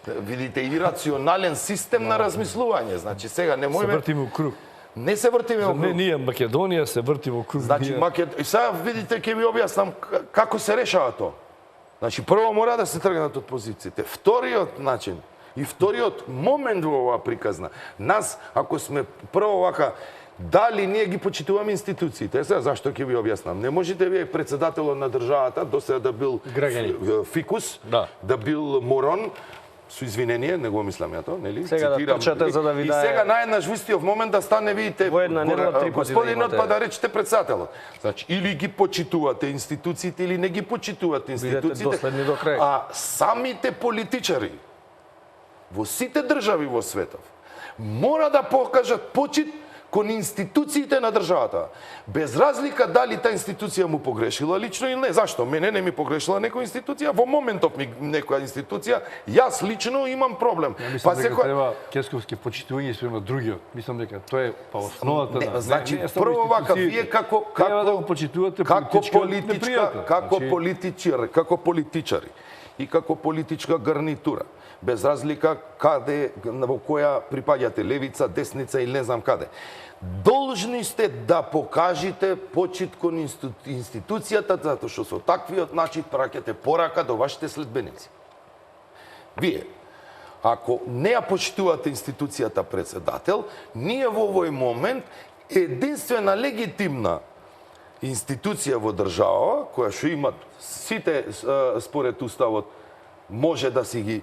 видите, ирационален систем на размислување. Значи сега не можеме Се вртиме у круг. Не се вртиме во круг. Не, ние Македонија се врти во круг. Значи и сега видите ќе ви објаснам како се решава тоа. Значи прво мора да се тргнат од позициите. Вториот начин и вториот момент во оваа приказна. Нас ако сме прво вака дали ние ги почитуваме институциите. Сега зашто ќе ви објаснам. Не можете вие председателот на државата досега да бил фикус, да бил морон. Со извинение, не го мислам ја тоа, нели? Сега да трчате за да ви дае. И сега наеднаш во истиот момент да стане, видите, во една нерва 3 пати господинот па да речете председателот. Значи, или ги почитувате институциите, или не ги почитувате институциите. Бидете доследни до крај. А самите политичари во сите држави во светот мора да покажат почит кон институциите на државата. Без разлика дали та институција му погрешила лично или не. Зашто? Мене не ми погрешила некоја институција, во моментов ми некоја институција, јас лично имам проблем. Мислам дека треба кесковски почитување спрема другиот. Мислам дека тоа е па основата на. Значи, прво вака, вие како да го почитувате како политичари и како политичка гарнитура, без разлика во која припаѓате, левица, десница или не знам каде. Должни сте да покажете почит кон институцијата, затоа што со таквиот начин праќате порака до вашите следбеници. Вие, ако не ја почитувате институцијата председател, ние во овој момент единствена легитимна институција во држава, која што имат сите според уставот, може да си ги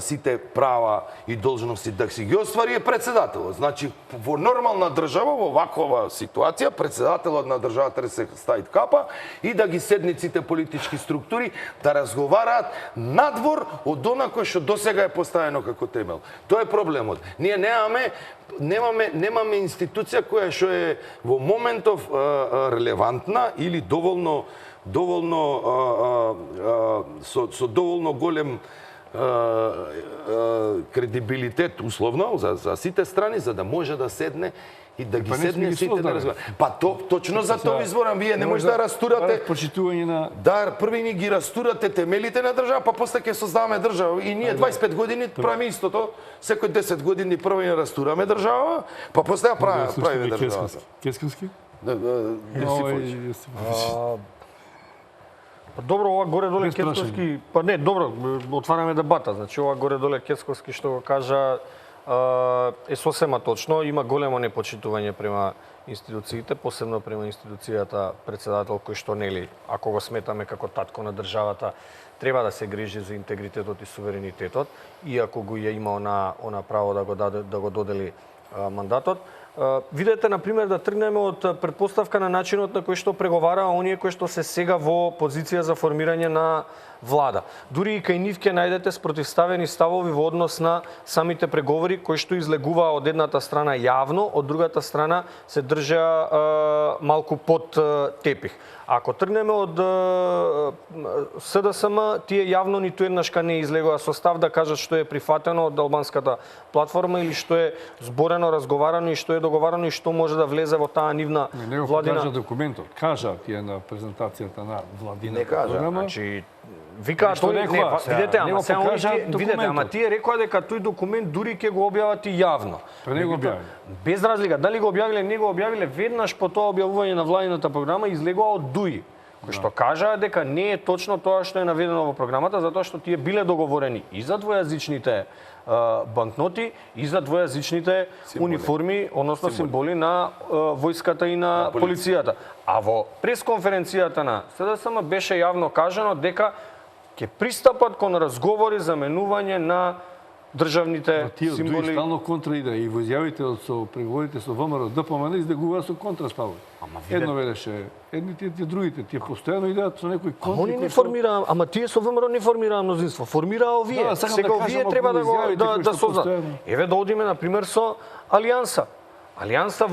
сите права и должности да си ги оствари е председателот. Значи, во нормална држава, во ваква ситуација, председателот на државата треба се стави капа и да ги седниците политички структури да разговараат надвор од она кој што досега е поставено како темел. Тоа е проблемот. Ние немаме институција која што е во моментов релевантна или со доволно голем кредибилитет условно за сите страни за да може да седне и да ги Па не сме седне ги сите да создали. разговарат. Па точно за тоа изборам, вие не може да растурате. Почитување на Да, први ни ги растурате темелите на држава, па после ќе создаваме држава. И ние 25 години правиме истото. Секој 10 години прво ни растураме држава, па после правиме држава. Кескавски? Јосиповиќ. Па добро, ова горе-доле Без прашање. Кецковски, па не, добро, отвараме дебата. Значи, ова горе-доле Кецковски што го кажа е сосема точно. Има големо непочитување према институциите, посебно према институцијата председател, кој што нели, ако го сметаме како татко на државата, треба да се грижи за интегритетот и суверенитетот, иако го ја има она право да го додели мандатот. Видете, например, да тргнеме од претпоставка на начинот на кој што преговараа оние кои што се сега во позиција за формирање на влада. Дури и кај нив ќе најдете спротивставени ставови во однос на самите преговори кои што излегуваа од едната страна јавно, од другата страна се држа малку под тепих. Ако тргнеме од СДСМ, тие јавно ниту еднашка не излегува со став да кажат што е прифатено од албанската платформа или што е зборено, разговарано и што е договарано и што може да влезе во таа нивна Не го владина. покажа документот. Кажа тие на презентацијата на владина Не кажа, програма. Значи, викаат Што они, рекоа не, сега? видете, Не ама го сега они покажа видете, ама документот. тие рекоа дека тој документ дури ќе го објават и јавно. Па не го објавиле. Без разлика, дали го објавиле, не го објавиле, веднаш по тоа објавување на владината програма излегува од ДУИ, кој што кажаа дека не е точно тоа што е наведено во програмата, затоа што тие биле договорени и за двојазичните банкноти и за двојазичните униформи, односно символи на војската и на полицијата. А во пресконференцијата на СДСМ беше јавно кажано дека ќе пристапат кон разговори за менување на државните Тие дуи символи. стално контраидеа и во изјавите со преговорите со ВМРО ДПМН издегуваа со контраставови. Едно велеше едните, тие другите, тие постојано идеат со некои контри. Они не кои што- формираа, ама тие со ВМРО не формираа мнозинство, формираа овие. Да, сакам Сега да овие кажам, треба ако да го изјавите кои да што создадат. постојано- Еве да одиме на пример со Алијанса. Алијанса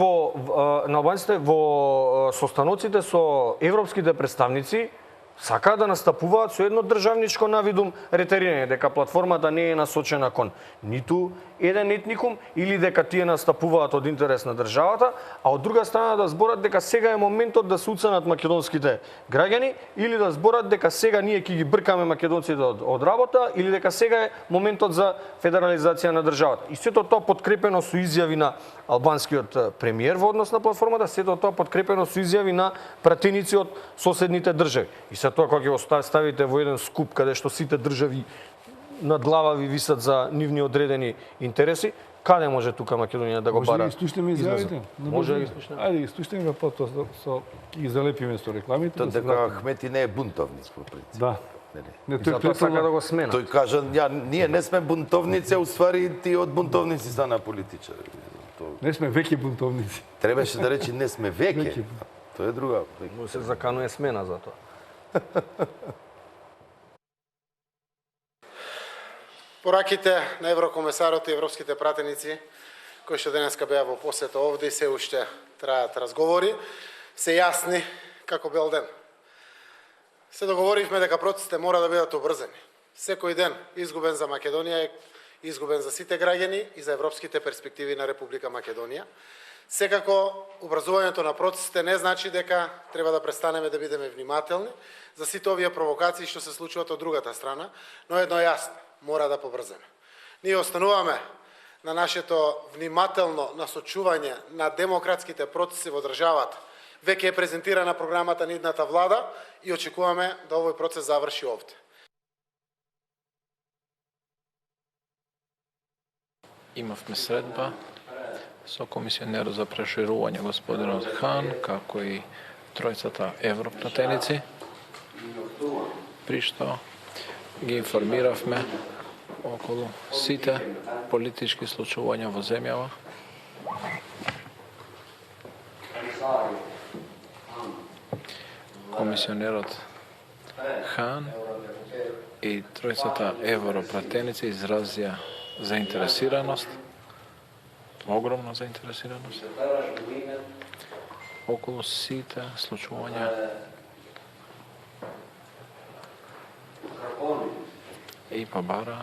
на албанците во состаноците со европските представници сакаат да настапуваат со едно државничко навидум ретерирање, дека платформата не е насочена кон ниту еден етникум или дека тие настапуваат од интерес на државата, а од друга страна да зборат дека сега е моментот да се уценат македонските граѓани или да зборат дека сега ние ќе ги бркаме македонците од работа или дека сега е моментот за федерализација на државата. И сето тоа подкрепено со изјави на албанскиот премиер во однос на платформата, сето тоа подкрепено со изјави на пратеници од соседните држави. И се тоа кога ќе го ставите во еден скуп каде што сите држави над глава ви висат за нивни одредени интереси, каде може тука Македонија да го Може да бара? ги слушнеме изјавите? Може да ги слушнеме. Ајде ги слушнеме, потоа ги залепиме со рекламите. Тоа да се дека вратиме. Ахмети не е бунтовник по принцип. Да. Не, не. Не, И тој затоа сака да претпоставка го смена. Тој кажа, ние не сме бунтовници, а уствари ти од бунтовници стана политичари. не сме веќе бунтовници. Требаше да речи не сме веќе. Веќе. Тоа е друга. Му се заканува смена за тоа. Пораките на еврокомесарот и европските пратеници, кои што денеска беа во посета овде и се уште траат разговори, се јасни како бел ден. Се договоривме дека процесите мора да бидат обрзани. Секој ден изгубен за Македонија е изгубен за сите граѓани и за европските перспективи на Република Македонија. Секако, образувањето на процесите не значи дека треба да престанеме да бидеме внимателни за сите овие провокации што се случуваат од другата страна, но едно е јасно, мора да побрземе. Ние остануваме на нашето внимателно насочување на демократските процеси во државата. Веќе е презентирана програмата на идната влада и очекуваме да овој процес заврши овде. Имавме средба со комисионерот за проширување господинот Хан, како и тројцата европратеници, при што ги информиравме околу сите политички случувања во земјава. Комисионерот Хан и тројцата европратеници изразија заинтересираност, огромна заинтересираност околу сите случувања и побара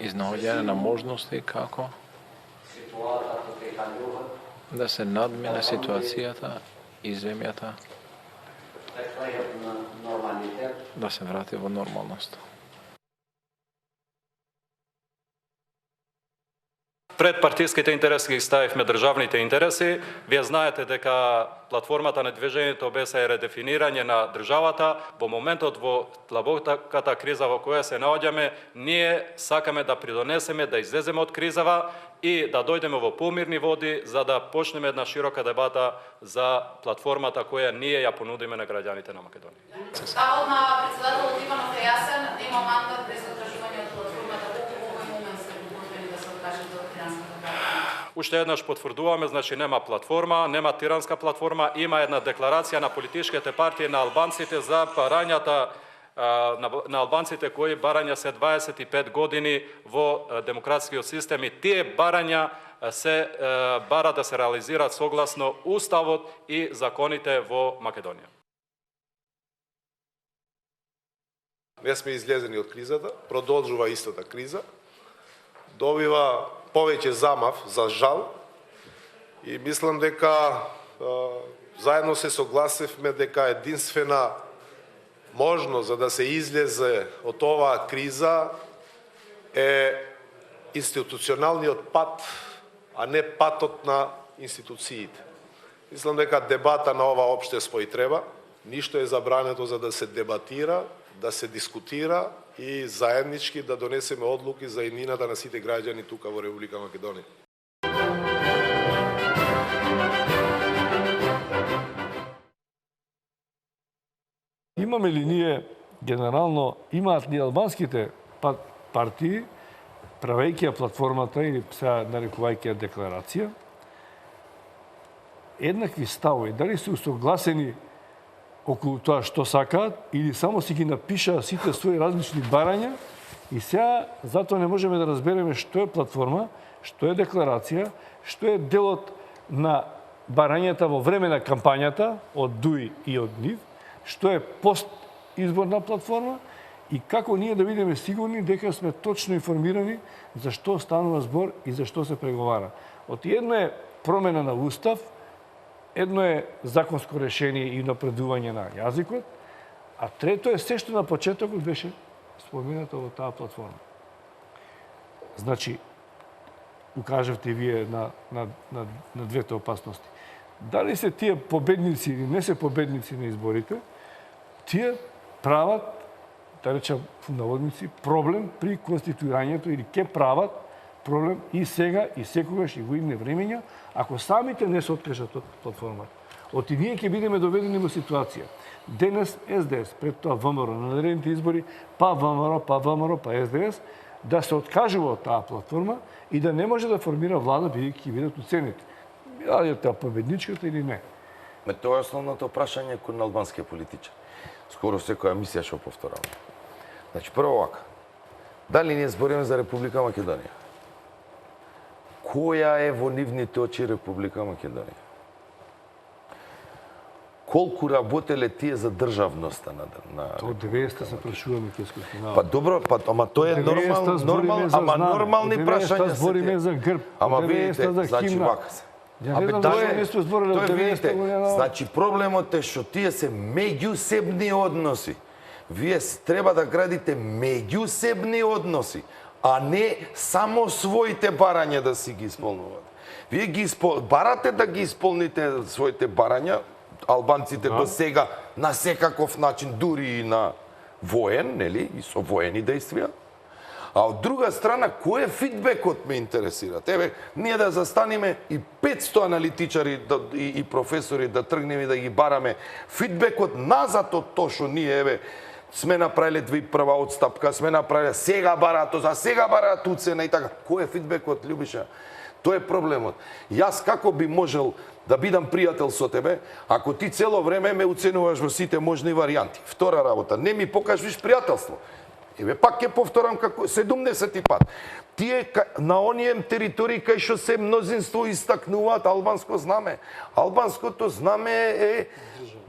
изнаоѓање на можности како Да се надмине ситуацијата и земјата да се врати во нормалност. Пред партиските интереси ги ставивме државните интереси. Вие знаете дека платформата на движењето беше редефинирање на државата. Во моментот во длабоката криза во која се наоѓаме, ние сакаме да придонесеме да излеземе од кризава и да дојдеме во помирни води за да почнеме една широка дебата за платформата која ние ја понудиме на граѓаните на Македонија. Ставот на председателот Иванов е јасен, има мандат без одржување од платформата. Колку во овој момент се подготвени да се откажат од тиранската платформа? Уште еднаш потврдуваме, значи нема платформа, нема тиранска платформа, има една декларација на политичките партии на албанците за барањата на албанците кои барања се 25 години во демократскиот систем и тие барања се бара да се реализираат согласно уставот и законите во Македонија. Не сме излезени од кризата, продолжува истата криза, добива повеќе замав, за жал, и мислам дека заедно се согласивме дека единствена можност за да се излезе од оваа криза е институционалниот пат, а не патот на институциите. Мислам дека дебата на ова општество и треба, ништо е забрането за да се дебатира, да се дискутира и заеднички да донесеме одлуки за иднината на сите граѓани тука во Република Македонија. Имаме ли ние, генерално, имаат ли албанските партии, правејќи ја платформата или сега нарекувајќи ја декларација, еднакви ставови, дали се усогласени околу тоа што сакаат или само си ги напишаа сите своји различни барања и сега затоа не можеме да разбереме што е платформа, што е декларација, што е делот на барањата во време на кампањата од ДУИ и од НИВ, што е постизборна платформа и како ние да бидеме сигурни дека сме точно информирани за што станува збор и за што се преговара. Оти едно е промена на устав, едно е законско решение и напредување на јазикот, а трето е се што на почетокот беше споменато во таа платформа. Значи, укажавте вие на двете опасности. Дали се тие победници или не се победници на изборите, тие прават, да речам в наводници, проблем при конституирањето или ке прават проблем и сега, и секогаш, и во идни времења, ако самите не се откажат од платформата. Оти ние ќе бидеме доведени во ситуација. Денес СДС, пред тоа ВМРО, на наредните избори, па ВМРО, па СДС, да се откажува од таа платформа и да не може да формира влада, бидејќи ќе бидат уценети. Дали е тоа победничката или не? Тоа е основното прашање кон албанските политичари. Скоро секоја емисија што повторам. Значи, прво вака. Дали ние збориме за Република Македонија? Која е во нивните очи Република Македонија? Колку работеле тие за државноста на Тоа 90-та се прашуваме кескоски народ. Па добро, ама тоа е нормални прашања. Збориме за грб. Ама видите, значи вака се. Значи проблемот е што тие се меѓусебни односи. Вие треба да градите меѓусебни односи, а не само своите барања да си ги исполнувате. Вие барате да ги исполните своите барања, албанците до сега на секаков начин, дури и на воен, нели, и со воени действија. А од друга страна, кој е фидбекот ме интересира? Еве, ние да застанеме и 500 аналитичари и професори да тргнеме да ги бараме фидбекот назад од тоа што ние, еве, сме направиле 2 отстапка, сме направиле сега бараат, за сега бараат уцена и така. Кој е фидбекот, Љубиша? Тоа е проблемот. Јас како би можел да бидам пријател со тебе, ако ти цело време ме уценуваш во сите можни варијанти? Втора работа, не ми покажеш пријателство. Еве, пак ќе повторам како 70 пат. Тие на оние територии кај што се мнозинство истакнуваат албанско знаме. Албанското знаме е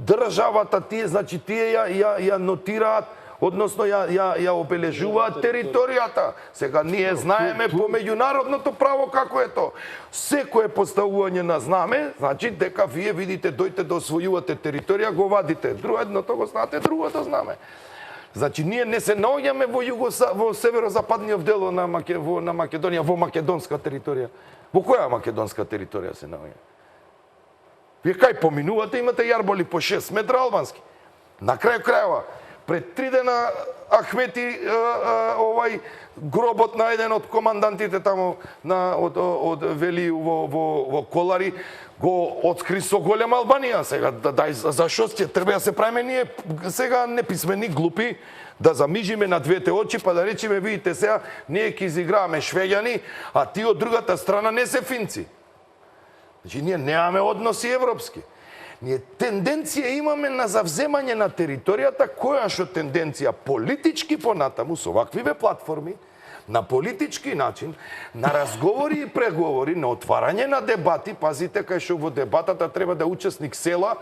државата, тие, значи, тие ја нотираат односно ја обележуваат територијата. Сега ние знаеме по меѓународното право како е тоа. Секое поставување на знаме, значи дека вие видите дојте да освојувате територија, го вадите. Едното го знаете, другото знаме. Значи ние не се наоѓаме во северозападниот дел на Македонија, во македонска територија. Во која македонска територија се наоѓа? Вие кај поминувате, имате јарболи по 6 метра албански. На крај крајава, пред 3 дена Ахмети гробот на еден од командантите таму од Велију во Колари го откри со голема Албанија. Сега зашо ќе треба да се правиме ние сега неписмени, глупи, да замижиме на двете очи па да речеме видите сега ние ќе изиграваме швеѓани, а ти од другата страна не се финци. Значи ние немаме односи европски. Ние тенденција имаме на завземање на територијата, која што тенденција политички понатаму со ваквиве платформи, на политички начин, на разговори и преговори, на отварање на дебати, пазите кај што во дебатата треба да учесник села,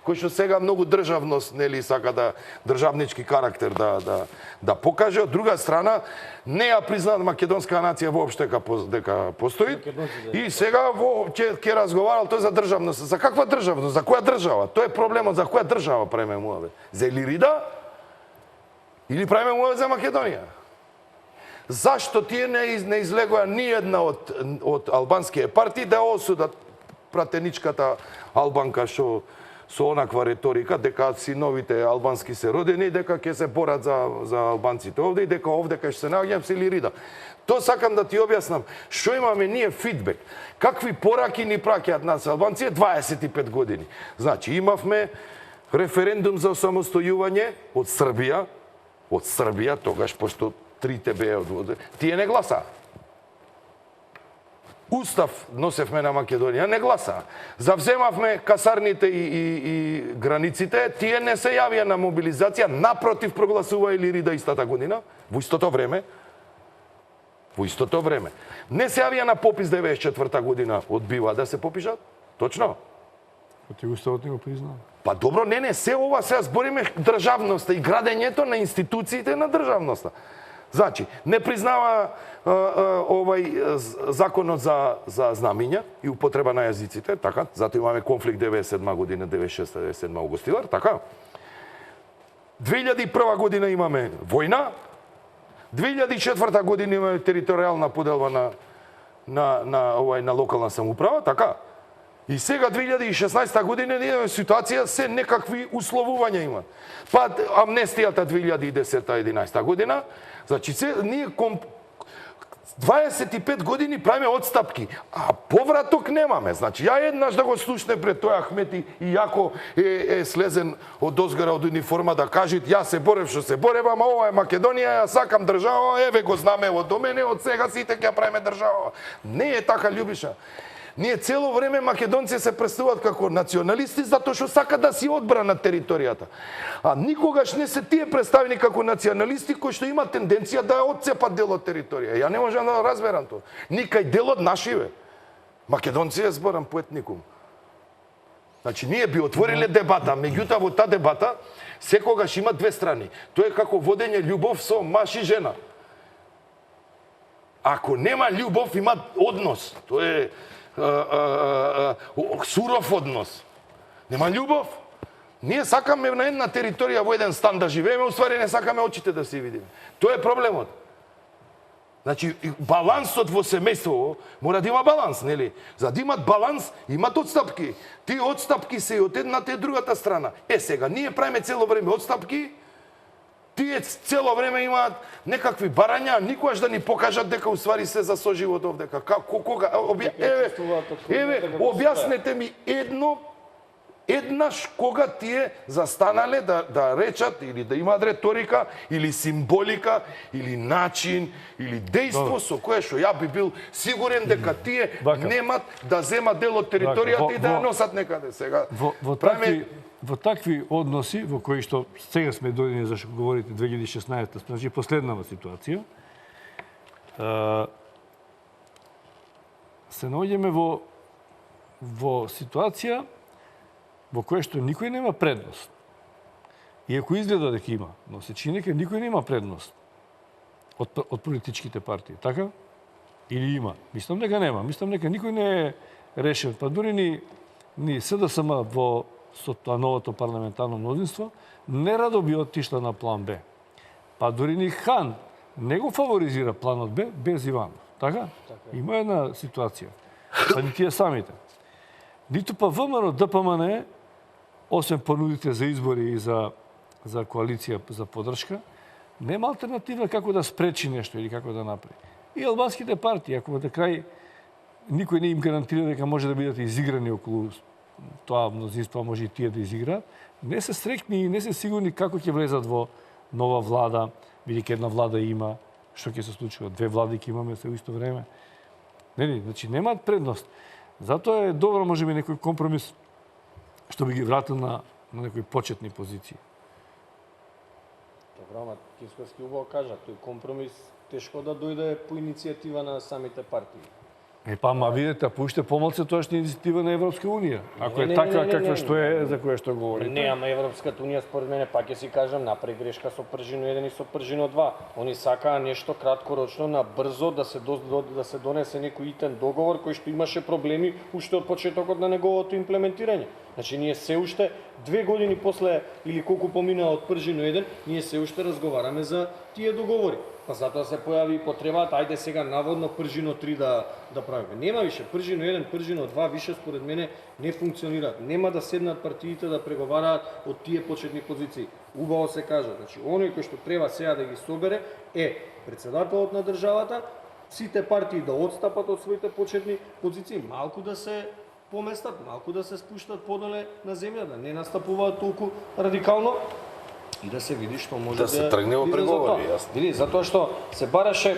кој што сега многу државност, нели, сака да државнички карактер да покаже, од друга страна не ја признаат македонска нација воопште дека постои. И сега ќе разговарал тој за државност. За каква државност? За која држава? Тој е проблемот, за која држава правиме муавет? За Илирида? Или правиме муавет за Македонија? Зашто тие не излегоа ни една од албанските партии да осудат пратеничката албанка што со онаква реторика дека синовите албански се родени, дека ќе се борат за албанците овде и дека овде кај што се наоѓам се Илирида. То сакам да ти објаснам што имаме ние фидбек. Какви пораки ни праќаат нас албанците 25 години. Значи имавме референдум за осамостојување од Србија, тогаш пошто трите беа од тие не гласа. Устав носевме на Македонија, не гласа. Завземавме касарните и границите, тие не се јавија на мобилизација, напротив прогласува Илирида истата година, во истото време. Не се јавија на попис 94 година, одбива да се попишат, точно. Ти уставот не го признава. Па добро, не, се ова сега збориме државноста и градењето на институциите на државноста. Значи, не признава законот за знамиња и употреба на јазиците, така, затоа имаме конфликт 97 година, 96-97 Огостилар, така. 2001 година имаме војна, 2004 година имаме територијална поделба на локална самоуправа, така. И сега 2016 година имаме ситуација се некакви условувања има. Па амнестијата 2010-11 година, значи ние 25 години правиме отстапки, а повраток немаме. Значи ја еднаш да го слушне пред тој Ахмети и јако е слезен од дозгора од униформа да кажат ја се борев што се борев, ама ова е Македонија, ја сакам држава, еве го знамево до мене, од сега сите ќе правиме држава. Не е така, Љубиша. Ние цело време македонци се представуваат како националисти затоа што сакаат да си одбранат територијата. А никогаш не се тие представени како националисти кои што имаат тенденција да отцепат дел од територија. Ја не можам да разберам тоа. Никај дел од нашиве. Македонци е зборам по етникум. Значи ние би отвориле дебата, меѓутоа во таа дебата секогаш има две страни. Тоа е како водење љубов со маж и жена. Ако нема љубов, има однос. Тоа е суров однос. Нема љубов. Ние сакаме на една територија во еден стан да живееме, уствари не сакаме очите да си видиме. Тоа е проблемот. Значи, балансот во семејство мора да има баланс, нели? За да имат баланс, имат отстапки. Тие отстапки се и од едната и другата страна. Сега, ние правиме цело време отстапки, тие цело време имаат некакви барања, никогаш да ни покажат дека уствари се за соживот овдека. Кога? Еве, објаснете ми еднаш кога тие застанале да речат или да имаат реторика, или символика, или начин, или дејство со кое што ја би бил сигурен дека тие немат да земат дел од територијата и да ја носат некаде сега. Во такви односи, во кои што сега сме дојдени, за што говорите 2016, значи последнава ситуација, се наоѓаме во ситуација во која што никој нема предност. Иако изгледа дека има, но се чини дека никој нема предност од политичките партии, така? Или има? Мислам дека нема. Мислам дека никој не е решен. Па дури ни СДСМ со тоа новото парламентарно мнозинство не радо би отишла на план Б. Па дури ни Хан не го фаворизира планот Б без Иванов. Така? Има една ситуација. Па ни тие самите. Ниту па ВМРО, ДПМН, освен понудите за избори и за коалиција за поддршка, нема алтернатива како да спречи нешто или како да направи. И албанските партии, ако на крај никој не им гарантира дека може да бидат изиграни околу тоа мнозинство, може и тие да изиграат, не се стрекни и не се сигурни како ќе влезат во нова влада, бидејќи една влада има, што ќе се случува, две влади ќе имаме се во исто време. Нели, значи немаат предност. Затоа е добро можеби некој компромис што би ги вратил на некои почетни позиции. Добро, ама Кинскоски убаво кажа, тој компромис тешко да дојде по иницијатива на самите партии. Па, ма видите, поуште помалце тоа што е иницијатива на Европска Унија. Ако е така каква што е, за која што говорите. Не, ама Европската Унија според мене, пак ќе си кажам, направи грешка со Пржино 1 и со Пржино 2. Они сакаа нешто краткорочно, на брзо да се донесе некој итен договор кој што имаше проблеми уште од почетокот на неговото имплементирање. Значи ние се уште 2 години после или колку помина од Пржино 1, ние се уште разговараме за тие договори. Па затоа се појави и потребата, ајде сега наводно Пржино 3 да правиме. Нема више, Пржино 1, Пржино 2 више според мене не функционираат. Нема да седнат партиите да преговараат од тие почетни позиции. Убаво се кажа, значи оној кој што треба сега да ги собере е председателот на државата, сите партии да отстапат од своите почетни позиции, малку да се поместат, малку да се спуштат подоле на земја, да не настапуваат толку радикално и да се види што може да се тргне во преговори, јасно. Види, затоа што се бараше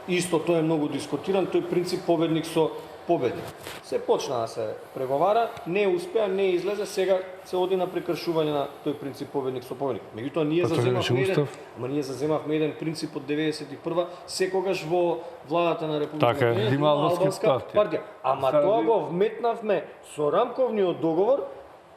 исто, тоа е многу дискутиран, тој принцип победник со победник. Се почна да се преговара, не успеа, не излезе, сега се оди на прекршување на тој принцип победник со победник. Меѓутоа ние заземавме еден принцип од 91-а, секогаш во владата на Република Македонија има албанска партија. Ама тоа го вметнавме со рамковниот договор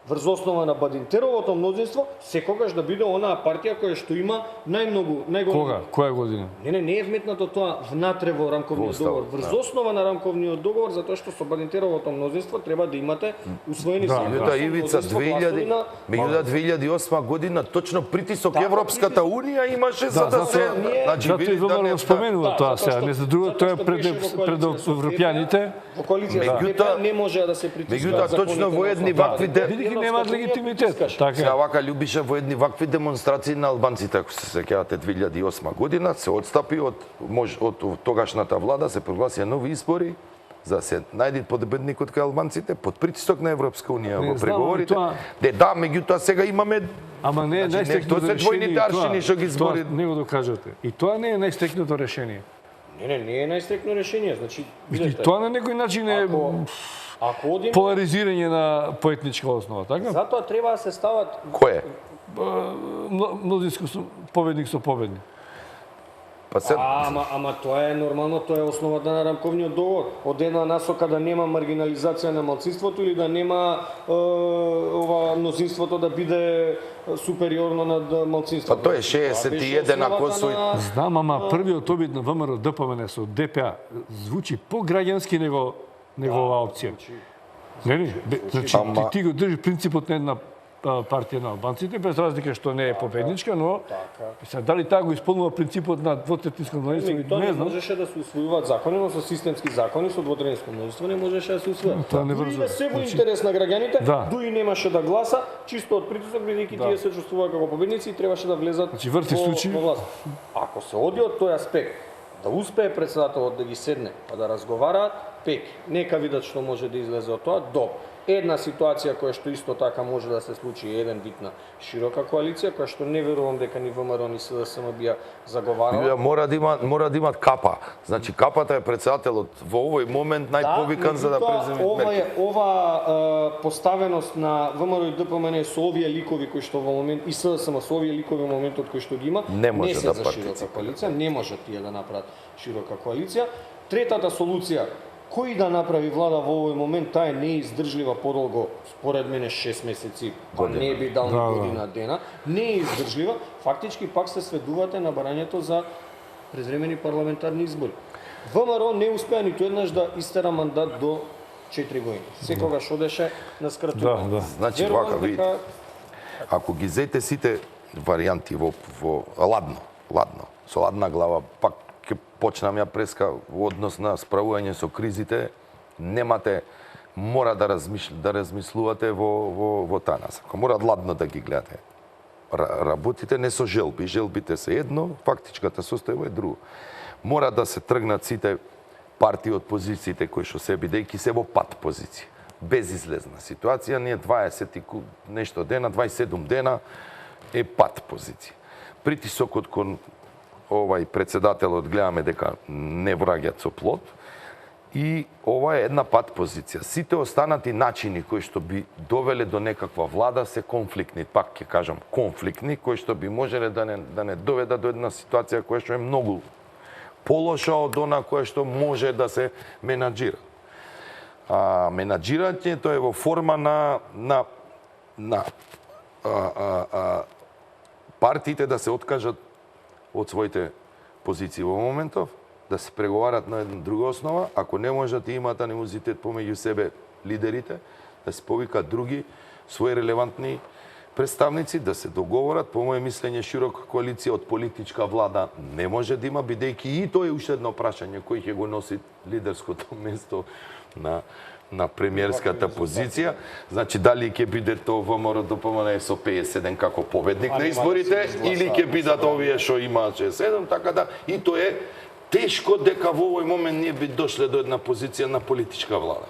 врз основа на Бадинтеровото мнозинство, секогаш да биде онаа партија која што има најголем. Кога? Која година? Не е вметнато тоа внатре во рамковниот договор. Врз основа на рамковниот договор, затоа што со Бадинтеровото мнозинство треба да имате усвоени Меѓутоа Ивица 2008 година точно притисок Европската Унија имаше за да се Зато и ВМРО споменува тоа сега, не за друго, тоа е пред европјаните. Во коалиција не може да се притиска. Меѓутоа точно во едни вакви немаат легитимитет. Сега вака љубише во едни вакви демонстрации на албанците, ако се сеќавате 2008 година, се отстапи од тогашната влада, се прогласија нови избори за да се најде победникот кај албанците под притисок на Европска Унија во преговорите. Да, меѓутоа сега имаме Ама не е најстекното решение. Тоа не го докажате. И тоа не е најстекното решение. Не е најстекно решение, значи видите. Тоа на некој начин е поларизирање на поетничка основа, така? Затоа треба да се стават... Кој е? Мнозинско победник со победник. Ама тоа е нормално, тоа е основата на рамковниот договор. Од една насока да нема маргинализација на малцинството или да нема мнозинството да биде супериорно над малцинството. Па тоа е 61 на Косово. Знам, ама првиот обид на ВМРО ДПМН со ДПА звучи пограѓански него оваа опција. Нели? Значи ти го држи принципот на една партија на албанците, без разлика што не е победничка, но дали таа го исполнува принципот на двотретинско мнозинство, не знам. Не можеше да се усвојуваат закони, но со системски закони, со двотретинско мнозинство не можеше да се усвојат. Дури да се во интерес на граѓаните, дури немаше да гласа, чисто од притисок, бидејќи тие се чувствуваа како победници и требаше да влезат во власт. Ако се оди од тој аспект, да успее председателот да ги седне, па да разговараат, пек, нека видат што може да излезе од тоа, добро. Една ситуација која што исто така може да се случи е еден вид на широка коалиција, која што не верувам дека ни ВМРО ни СДСМ бија заговарала. Мора да имат капа. Значи капата е председателот во овој момент најповикан за да преземе мерки. Ова поставеност на ВМРО и ДПМН со овие ликови кои што во момент и СДСМ со овие ликови во моментот кои што ги има, не се за широка коалиција, не може тие да направат широка коалиција. Третата солуција кој да направи влада во овој момент, таа е неиздржлива подолго, според мене 6 месеци, па не би дал година дена, не е издржлива, фактички пак се сведувате на барањето за презремени парламентарни избори. ВМРО не успеа ниту еднаш да истера мандат до 4 години. Секогаш одеше на скратување. Значи, вака, видите, ако ги зете сите варијанти во ладно, со ладна глава, пак ќе почнам ја преска во однос на справување со кризите, немате, мора да размислувате во таа насока. Мора ладно да ги гледате. Работите не со желби, желбите се едно, фактичката состојба е друго. Мора да се тргнат сите партии од позициите кои што се бидејќи се во пат позиција. Безизлезна ситуација, ние 20 и нешто дена, 27 дена е пат позиција. Притисокот кон овај председателот гледаме дека не враќаат со плод и ова е една пат позиција. Сите останати начини кои што би довеле до некаква влада се конфликтни, пак ќе кажам конфликтни, кои што би можеле да не доведат до една ситуација која што е многу полоша од она која што може да се менаџира. Менаџирањето е во форма на партиите да се откажат од своите позиции во моментов, да се преговарат на една друга основа, ако не можат и имаат анимозитет помеѓу себе лидерите, да се повикат други своји релевантни представници, да се договорат, по моје мислење широка коалиција од политичка влада не може да има, бидејќи и тоа е уште едно прашање кој ќе го носи лидерското место на премиерската позиција. Значи, дали ќе биде тоа ВМРО ДПМН со 57 како победник на изборите, или ќе бидат овие што имаат 67, така да и тоа е тешко дека во овој момент ние би дошле до една позиција на политичка влада.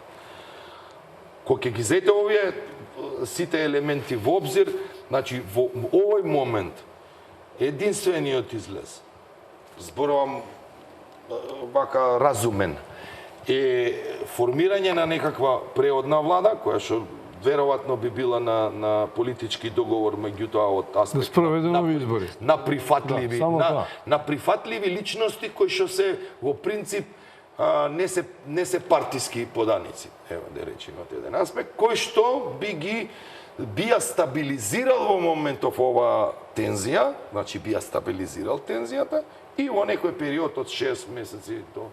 Кога ќе ги зете овие сите елементи во обзир, значи во овој момент единствениот излез, зборувам вака разумен, е формирање на некаква преодна влада, која што веројатно би била на политички договор меѓутоа од аспект на прифатливи на прифатливи личности кои што се во принцип не се партиски поданици, ева да речеме од еден аспект, кој што би ја стабилизирал во моментов ова тензија, значи би ја стабилизирал тензијата и во некој период од 6 месеци до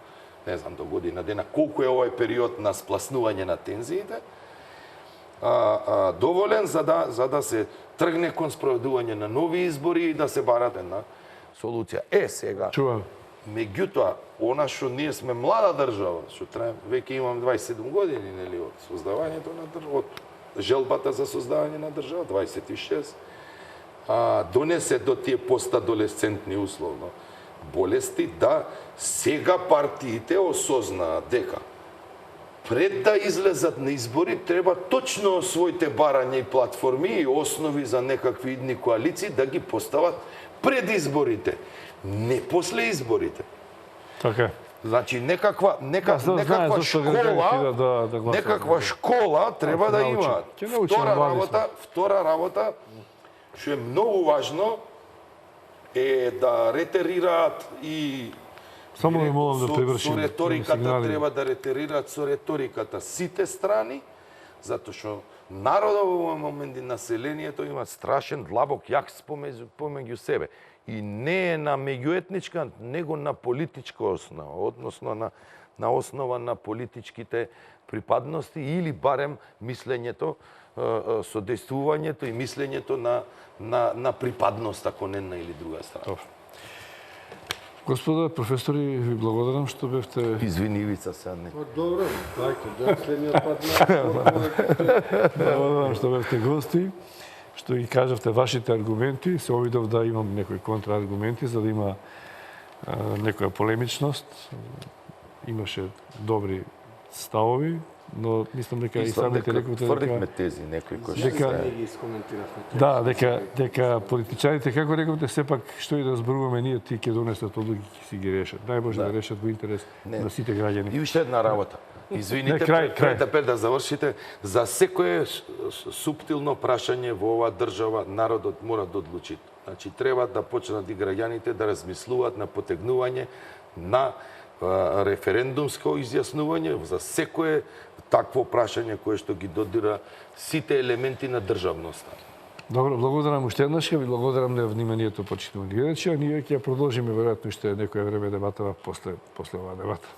не знам, до година дена, колку е овој период на спласнување на тензиите, доволен за да се тргне кон спроведување на нови избори и да се барат една солуција. Сега, меѓутоа, она што ние сме млада држава, што веќе имам 27 години, нели, од создавањето на држава, од желбата за создавање на држава, 26, донесе до тие постадолесцентни условно болести, да сега партиите осознаат дека пред да излезат на избори треба точно своите барања и платформи и основи за некакви идни коалиции да ги постават пред изборите, не после изборите. Така. Значи некаква школа треба да имаат. Втора работа што е многу важно е да ретерираат и само не молам да превршим. Со реториката треба да ретерираат со реториката сите страни, затоа што народот во овој момент и населението има страшен длабок јакс помеѓу себе. И не е на меѓуетничка, него на политичка основа, односно на основа на политичките припадности или барем мислењето, содействувањето и мислењето на припадност, ако не на или друга страна. Добро. Господа професори, ви благодарам што бевте... Извини, Ивица, сега не. Добро, дајте, следниот пат. Благодарам што бевте гости, што ги кажавте вашите аргументи. Се обидов да имам некои контрааргументи, за да има некоја полемичност. Имаше добри ставови, но мислам дека и самите рековте тврдихме тези некои кои што не ги искоментиравме. Да, дека политичарите, како рековте, сепак што и да зборуваме ние, ти ќе донесат одлуки, ќе си ги решат. Најможе да решат во интерес на сите граѓани. И уште една работа. Извините, пред да завршите, за секое суптилно прашање во оваа држава народот мора да одлучи. Значи треба да почнат и граѓаните да размислуваат на потегнување на референдумско изјаснување за секое такво прашање кое што ги додира сите елементи на државноста. Добро, благодарам уште еднаш, ви благодарам на вниманието, почитувани гледачи, а ние ќе продолжиме веројатно уште некое време дебатава после оваа дебата.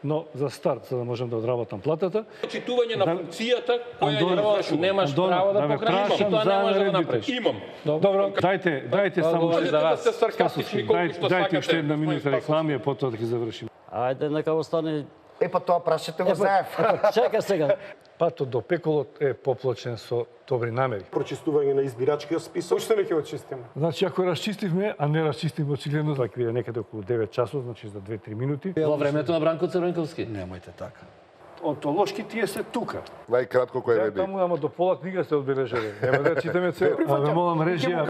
Но за старт, за да можам да одработам платата, Читување на функцијата која ја извршувам. Немаш право да покажеш, тоа не може да направиш. Имам. Добро, дайте само Можете да сте саркастични колку што дайте уште сакате. една минута реклами, а потоа да ги завршиме. Ајде, нека остане... Па тоа прашајте го заев. Чекай сега. Патот до пеколот е поплачен со добри намери. Прочистување на избирачкиот список. Уште не ќе го чистиме. Значи, ако расчистивме, а не расчистивме очигледно, тоа ќе биде некаде околу 9 часот, значи за 2-3 минути. Во времето на Бранко Црвенковски. Немојте така. Онтолошки тие се тука. Најкратко кој Ја реди. таму ама до пола книга се одбележали. Нема да читаме цел. А ве молам режија.